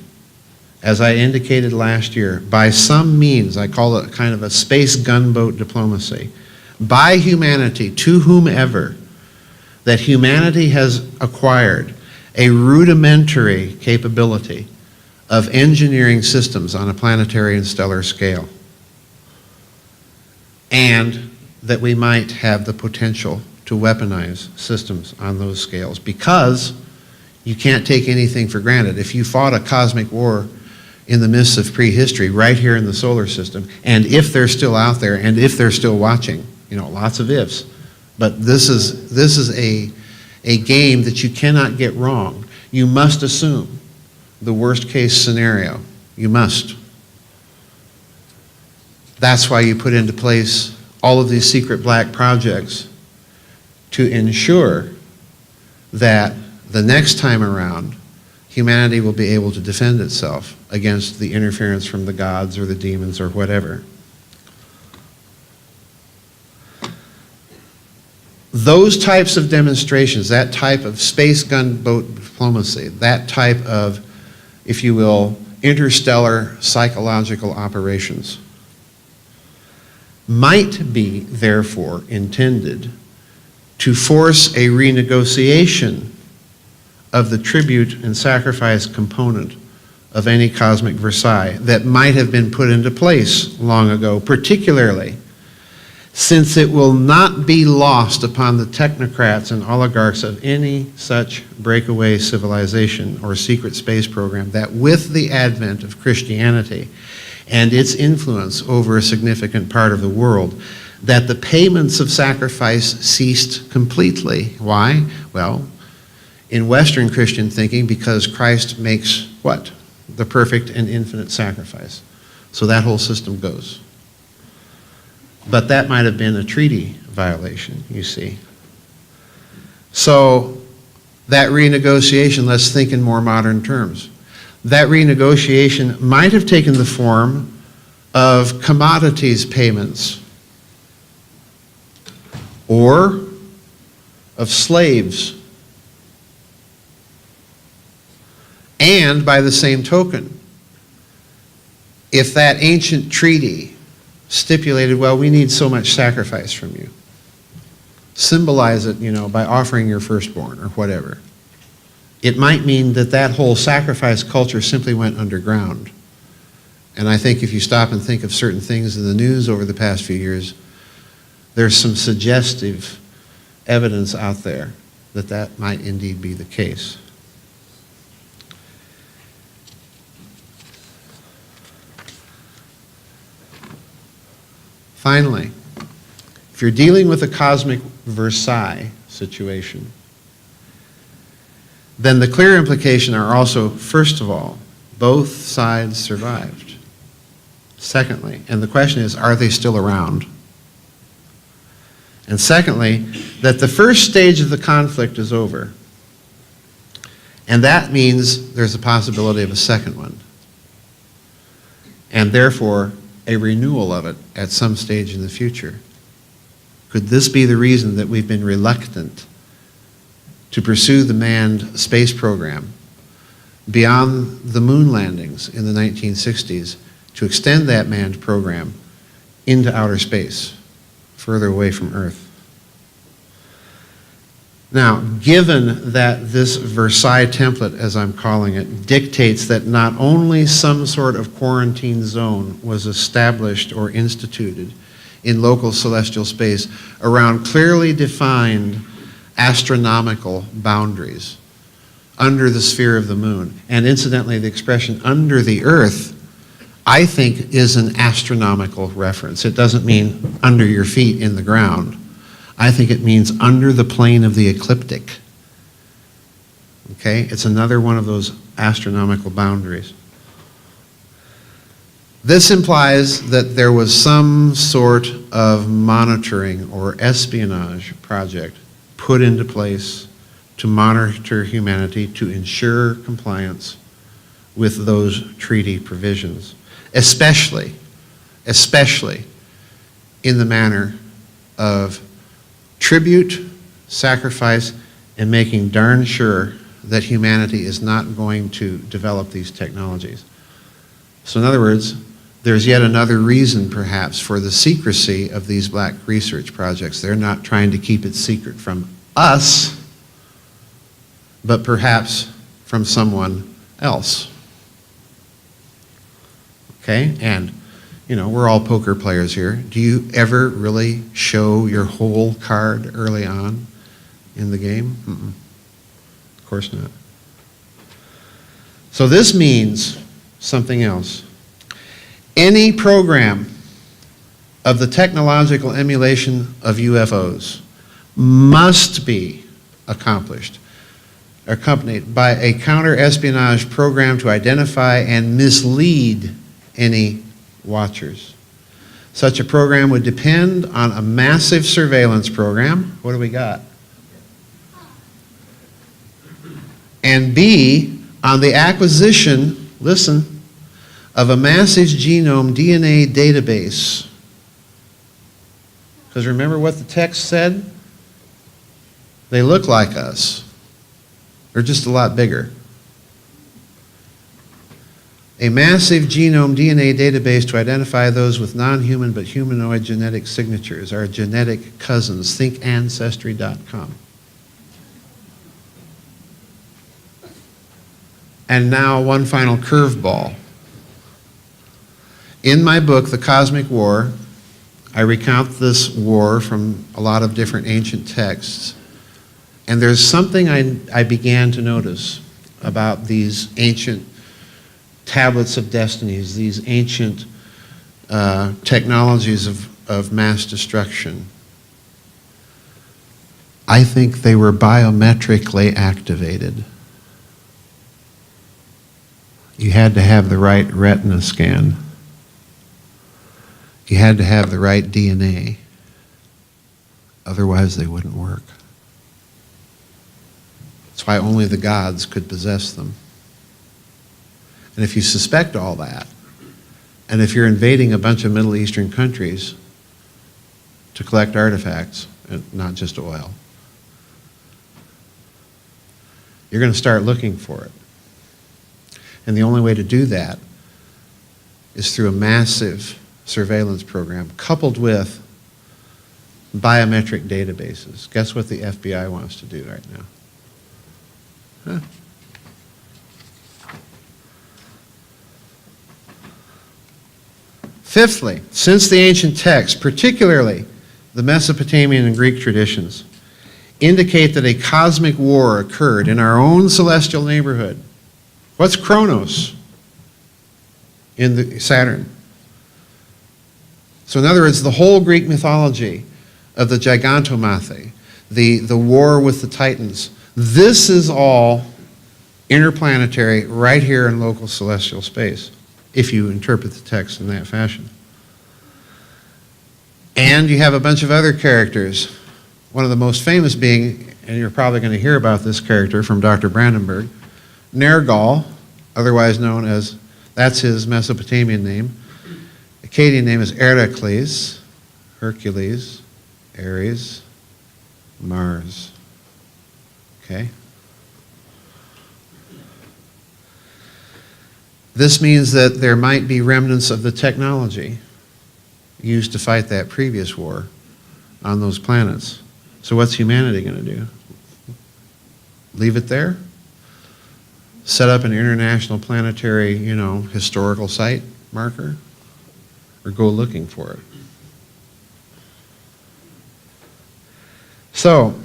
as I indicated last year, by some means, I call it kind of a space gunboat diplomacy, by humanity, to whomever, that humanity has acquired a rudimentary capability of engineering systems on a planetary and stellar scale, and that we might have the potential to weaponize systems on those scales, because you can't take anything for granted. If you fought a cosmic war in the midst of prehistory right here in the solar system, and if they're still out there, and if they're still watching, you know, lots of ifs, but this is a game that you cannot get wrong. You must assume the worst case scenario. You must. That's why you put into place all of these secret black projects to ensure that the next time around, humanity will be able to defend itself against the interference from the gods or the demons or whatever. Those types of demonstrations, that type of space gunboat diplomacy, that type of, if you will, interstellar psychological operations, might be, therefore, intended to force a renegotiation of the tribute and sacrifice component of any cosmic Versailles that might have been put into place long ago, particularly since it will not be lost upon the technocrats and oligarchs of any such breakaway civilization or secret space program that with the advent of Christianity and its influence over a significant part of the world, that the payments of sacrifice ceased completely. Why? Well, in Western Christian thinking, because Christ makes what? The perfect and infinite sacrifice. So that whole system goes. But that might have been a treaty violation, you see. So that renegotiation, let's think in more modern terms. That renegotiation might have taken the form of commodities payments or of slaves. And by the same token, if that ancient treaty stipulated, well, we need so much sacrifice from you, symbolize it, by offering your firstborn or whatever, it might mean that that whole sacrifice culture simply went underground. And I think if you stop and think of certain things in the news over the past few years, there's some suggestive evidence out there that that might indeed be the case. Finally, if you're dealing with a cosmic Versailles situation, then the clear implications are also, first of all, both sides survived. Secondly, and the question is, are they still around? And secondly, that the first stage of the conflict is over. And that means there's a possibility of a second one. And therefore, a renewal of it at some stage in the future. Could this be the reason that we've been reluctant to pursue the manned space program beyond the moon landings in the 1960s, to extend that manned program into outer space, further away from Earth? Now, given that this Versailles template, as I'm calling it, dictates that not only some sort of quarantine zone was established or instituted in local celestial space around clearly defined astronomical boundaries under the sphere of the moon, and incidentally, the expression under the Earth, I think, is an astronomical reference. It doesn't mean under your feet in the ground. I think it means under the plane of the ecliptic. Okay? It's another one of those astronomical boundaries. This implies that there was some sort of monitoring or espionage project put into place to monitor humanity, to ensure compliance with those treaty provisions, especially in the manner of tribute, sacrifice, and making darn sure that humanity is not going to develop these technologies. So in other words, there's yet another reason perhaps for the secrecy of these black research projects. They're not trying to keep it secret from us, but perhaps from someone else. Okay, and you know, we're all poker players here. Do you ever really show your whole card early on in the game? Of course not. So this means something else. Any program of the technological emulation of UFOs must be accompanied by a counter-espionage program to identify and mislead any watchers. Such a program would depend on a massive surveillance program. What do we got? And B, on the acquisition, listen, of a massive genome DNA database. Because remember what the text said? They look like us. They're just a lot bigger. A massive genome DNA database to identify those with non-human but humanoid genetic signatures, our genetic cousins. Think Ancestry.com. And now one final curveball. In my book, The Cosmic War, I recount this war from a lot of different ancient texts. And there's something I began to notice about these ancient tablets of destinies, these ancient technologies of mass destruction. I think they were biometrically activated. You had to have the right retina scan. You had to have the right DNA. Otherwise, they wouldn't work. That's why only the gods could possess them. And if you suspect all that, and if you're invading a bunch of Middle Eastern countries to collect artifacts, and not just oil, you're going to start looking for it. And the only way to do that is through a massive surveillance program coupled with biometric databases. Guess what the FBI wants to do right now? Huh? Fifthly, since the ancient texts, particularly the Mesopotamian and Greek traditions, indicate that a cosmic war occurred in our own celestial neighborhood. What's Kronos in the Saturn? So in other words, the whole Greek mythology of the Gigantomachy, the war with the Titans, this is all interplanetary right here in local celestial space. if you interpret the text in that fashion. And you have a bunch of other characters, one of the most famous being, and you're probably going to hear about this character from Dr. Brandenburg, Nergal, otherwise known as, that's his Mesopotamian name. Akkadian name is Heracles, Hercules, Ares, Mars. Okay? This means that there might be remnants of the technology used to fight that previous war on those planets. So what's humanity going to do? Leave it there? Set up an international planetary, historical site marker? Or go looking for it? So,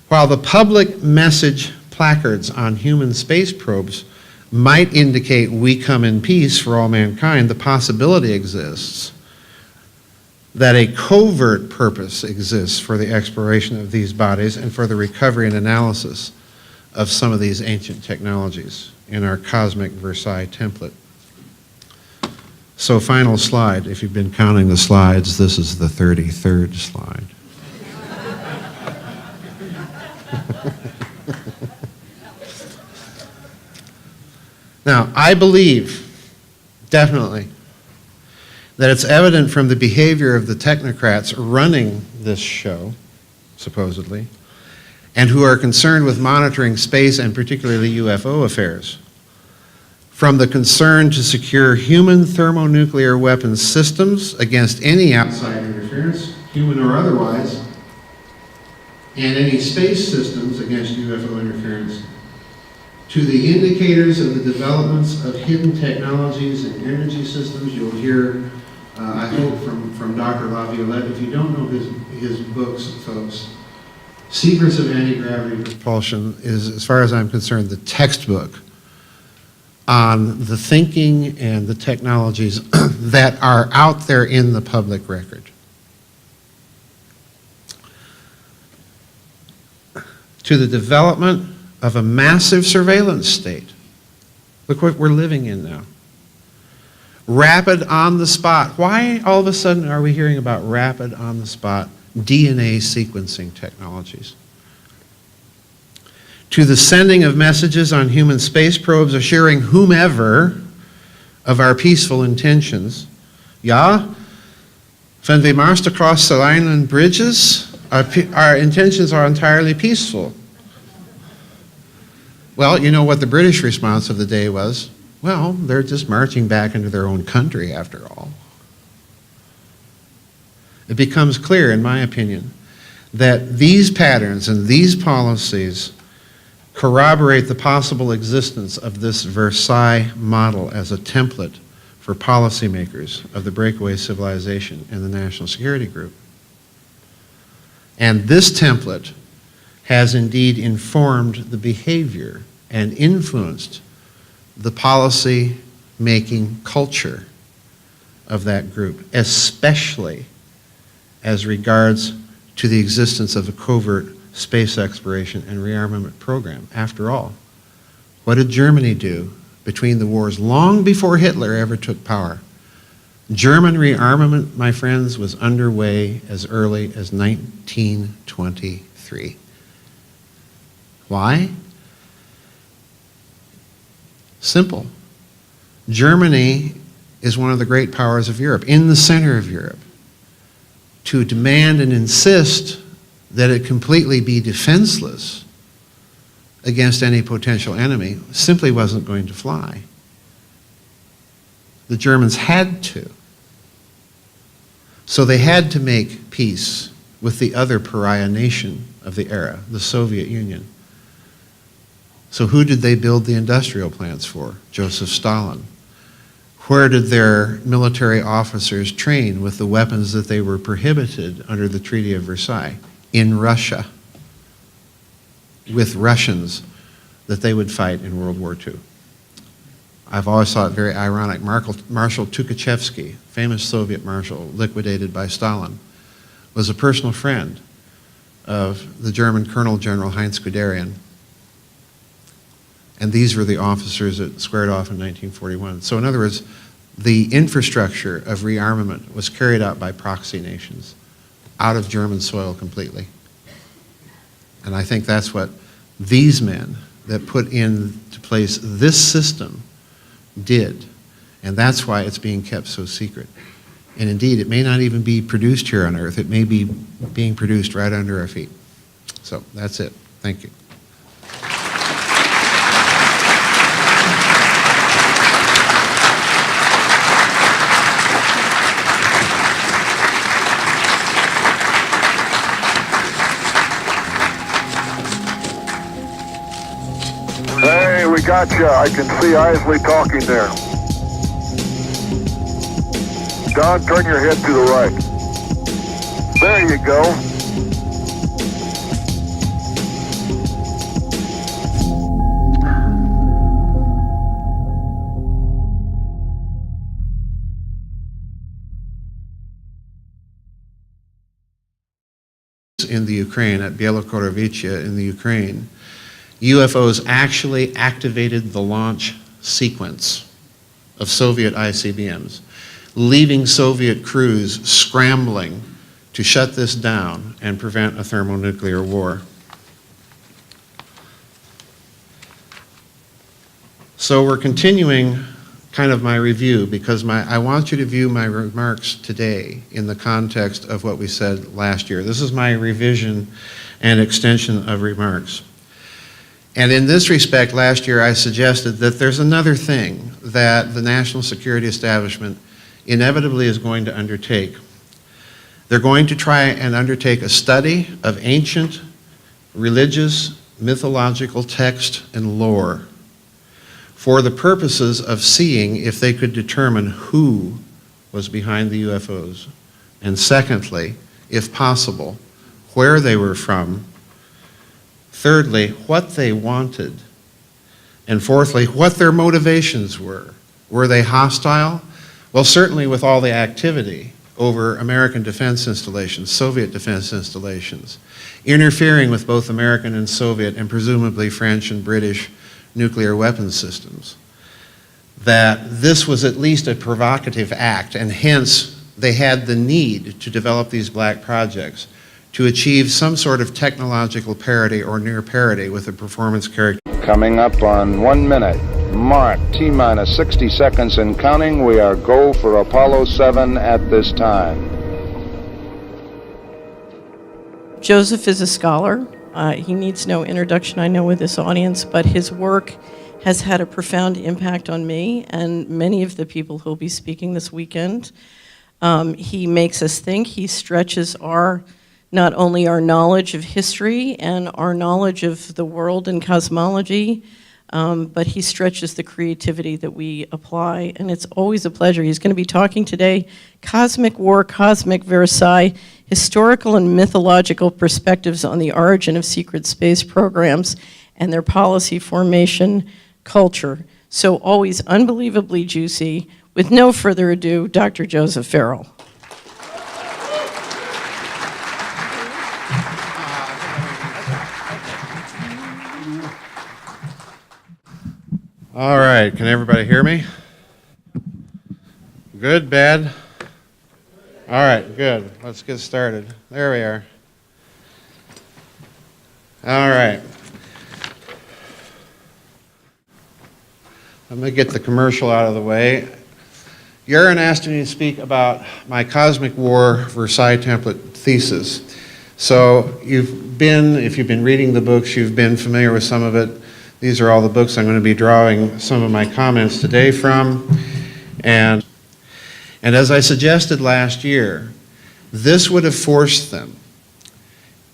while the public message placards on human space probes might indicate we come in peace for all mankind, the possibility exists that a covert purpose exists for the exploration of these bodies and for the recovery and analysis of some of these ancient technologies in our cosmic Versailles template. So, final slide. If you've been counting the slides, this is the 33rd slide. Now, I believe, definitely, that it's evident from the behavior of the technocrats running this show, supposedly, and who are concerned with monitoring space and particularly UFO affairs, from the concern to secure human thermonuclear weapons systems against any outside interference, human or otherwise, and any space systems against UFO interference, to the indicators of the developments of hidden technologies and energy systems. You'll hear, I hope, from Dr. LaViolette. If you don't know his books, folks, Secrets of Anti-Gravity Propulsion is, as far as I'm concerned, the textbook on the thinking and the technologies that are out there in the public record. To the development of a massive surveillance state. Look what we're living in now. Rapid on-the-spot. Why all of a sudden are we hearing about rapid on-the-spot DNA sequencing technologies? To the sending of messages on human space probes assuring whomever of our peaceful intentions. Ja, wenn wir Mars to cross the Rhineland bridges, our intentions are entirely peaceful. Well, you know what the British response of the day was? Well, they're just marching back into their own country after all. It becomes clear, in my opinion, that these patterns and these policies corroborate the possible existence of this Versailles model as a template for policymakers of the breakaway civilization and the national security group. And this template has indeed informed the behavior and influenced the policy-making culture of that group, especially as regards to the existence of a covert space exploration and rearmament program. After all, what did Germany do between the wars long before Hitler ever took power? German rearmament, my friends, was underway as early as 1923. Why? Simple. Germany is one of the great powers of Europe, in the center of Europe. To demand and insist that it completely be defenseless against any potential enemy simply wasn't going to fly. The Germans had to. So they had to make peace with the other pariah nation of the era, the Soviet Union. So who did they build the industrial plants for? Joseph Stalin. Where did their military officers train with the weapons that they were prohibited under the Treaty of Versailles? In Russia, with Russians that they would fight in World War II. I've always thought it very ironic. Marshal Tukhachevsky, famous Soviet marshal liquidated by Stalin, was a personal friend of the German Colonel General Heinz Guderian. And these were the officers that squared off in 1941. So in other words, the infrastructure of rearmament was carried out by proxy nations, out of German soil completely. And I think that's what these men that put into place this system did. And that's why it's being kept so secret. And indeed, it may not even be produced here on Earth. It may be being produced right under our feet. So that's it. Thank you. Hey, we got you. I can see Isley talking there. Don, turn your head to the right. There you go. In the Ukraine, at Bielogorovichia in the Ukraine, UFOs actually activated the launch sequence of Soviet ICBMs, leaving Soviet crews scrambling to shut this down and prevent a thermonuclear war. So we're continuing kind of my review because I want you to view my remarks today in the context of what we said last year. This is my revision and extension of remarks. And in this respect, last year I suggested that there's another thing that the national security establishment inevitably is going to undertake. They're going to try and undertake a study of ancient, religious, mythological text and lore for the purposes of seeing if they could determine who was behind the UFOs. And secondly, if possible, where they were from. Thirdly, what they wanted. And fourthly, what their motivations were. Were they hostile? Well, certainly with all the activity over American defense installations, Soviet defense installations, interfering with both American and Soviet and presumably French and British nuclear weapons systems, that this was at least a provocative act, and hence they had the need to develop these black projects to achieve some sort of technological parity or near parity with the performance character. Coming up on 1 minute. Mark, T-minus 60 seconds and counting. We are go for Apollo 7 at this time. Joseph is a scholar. He needs no introduction, I know, with this audience, but his work has had a profound impact on me and many of the people who'll be speaking this weekend. He makes us think. He stretches not only our knowledge of history and our knowledge of the world and cosmology, but he stretches the creativity that we apply, and it's always a pleasure. He's going to be talking today, Cosmic War, Cosmic Versailles, Historical and Mythological Perspectives on the Origin of Secret Space Programs and Their Policy Formation Culture. So always unbelievably juicy. With no further ado, Dr. Joseph Farrell. All right, can everybody hear me? Good, bad? All right, good. Let's get started. There we are. All right. I'm going to get the commercial out of the way. Yaron asked me to speak about my Cosmic War Versailles template thesis. So if you've been reading the books, you've been familiar with some of it. These are all the books I'm going to be drawing some of my comments today from. And as I suggested last year, this would have forced them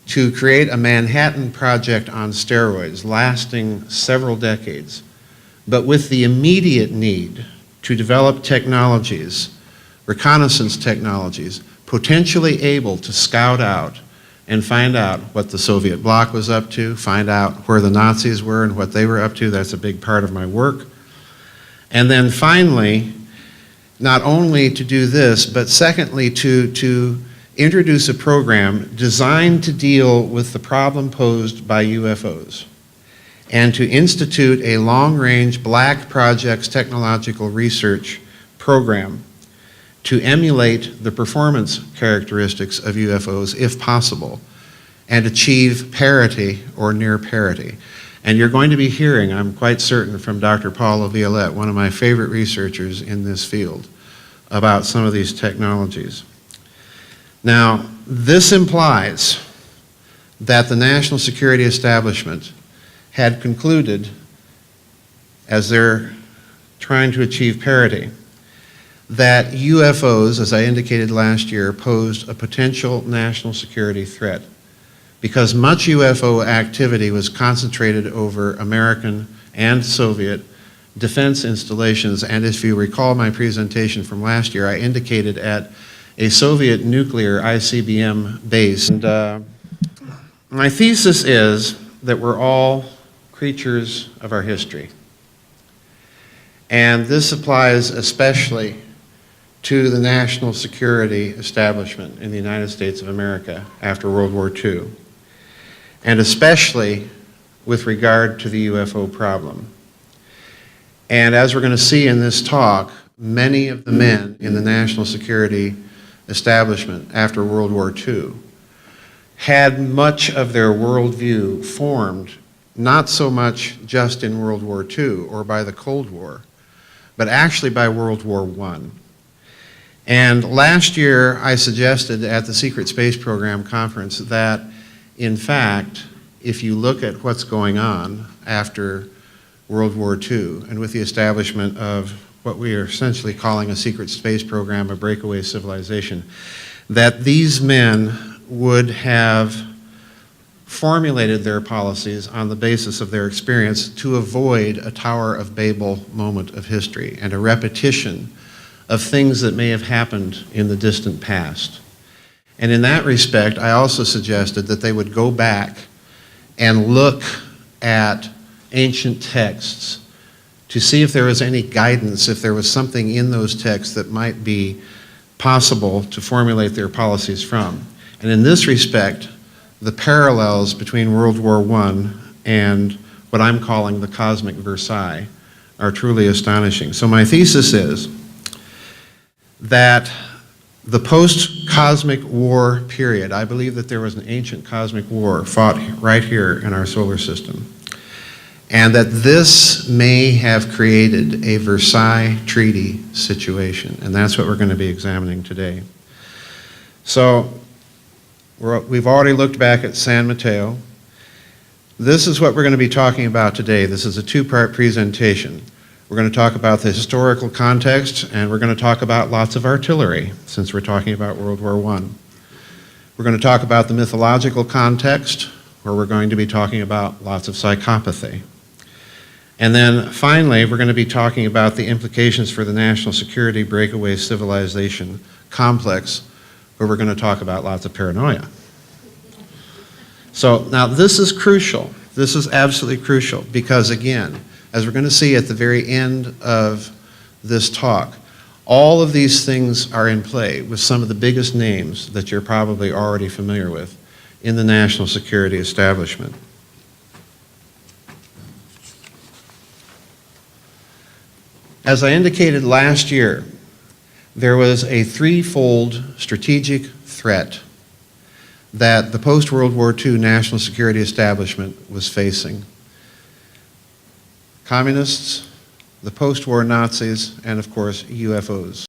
to create a Manhattan Project on steroids lasting several decades, but with the immediate need to develop technologies, reconnaissance technologies, potentially able to scout out and find out what the Soviet bloc was up to, find out where the Nazis were and what they were up to. That's a big part of my work. And then finally, not only to do this, but secondly, to introduce a program designed to deal with the problem posed by UFOs and to institute a long-range black projects technological research program to emulate the performance characteristics of UFOs if possible and achieve parity or near parity. And you're going to be hearing, I'm quite certain, from Dr. Paul Laviolette, one of my favorite researchers in this field, about some of these technologies. Now, this implies that the national security establishment had concluded, as they're trying to achieve parity, that UFOs, as I indicated last year, posed a potential national security threat because much UFO activity was concentrated over American and Soviet defense installations. And if you recall my presentation from last year, I indicated at a Soviet nuclear ICBM base. And my thesis is that we're all creatures of our history. And this applies especially to the national security establishment in the United States of America after World War II, and especially with regard to the UFO problem. And as we're going to see in this talk, many of the men in the national security establishment after World War II had much of their worldview formed not so much just in World War II or by the Cold War, but actually by World War I. And last year, I suggested at the Secret Space Program conference that, in fact, if you look at what's going on after World War II and with the establishment of what we are essentially calling a secret space program, a breakaway civilization, that these men would have formulated their policies on the basis of their experience to avoid a Tower of Babel moment of history and a repetition of things that may have happened in the distant past. And in that respect, I also suggested that they would go back and look at ancient texts to see if there was any guidance, if there was something in those texts that might be possible to formulate their policies from. And in this respect, the parallels between World War I and what I'm calling the cosmic Versailles are truly astonishing. So my thesis is that the post-cosmic war period, I believe that there was an ancient cosmic war fought right here in our solar system, and that this may have created a Versailles Treaty situation, and that's what we're going to be examining today. So we've already looked back at San Mateo. This is what we're going to be talking about today. This is a two-part presentation. We're going to talk about the historical context, and we're going to talk about lots of artillery, since we're talking about World War I. We're going to talk about the mythological context, where we're going to be talking about lots of psychopathy. And then finally, we're going to be talking about the implications for the national security breakaway civilization complex, where we're going to talk about lots of paranoia. So now this is crucial. This is absolutely crucial because, again, as we're going to see at the very end of this talk, all of these things are in play with some of the biggest names that you're probably already familiar with in the national security establishment. As I indicated last year, there was a threefold strategic threat that the post-World War II national security establishment was facing. Communists, the post-war Nazis, and of course UFOs.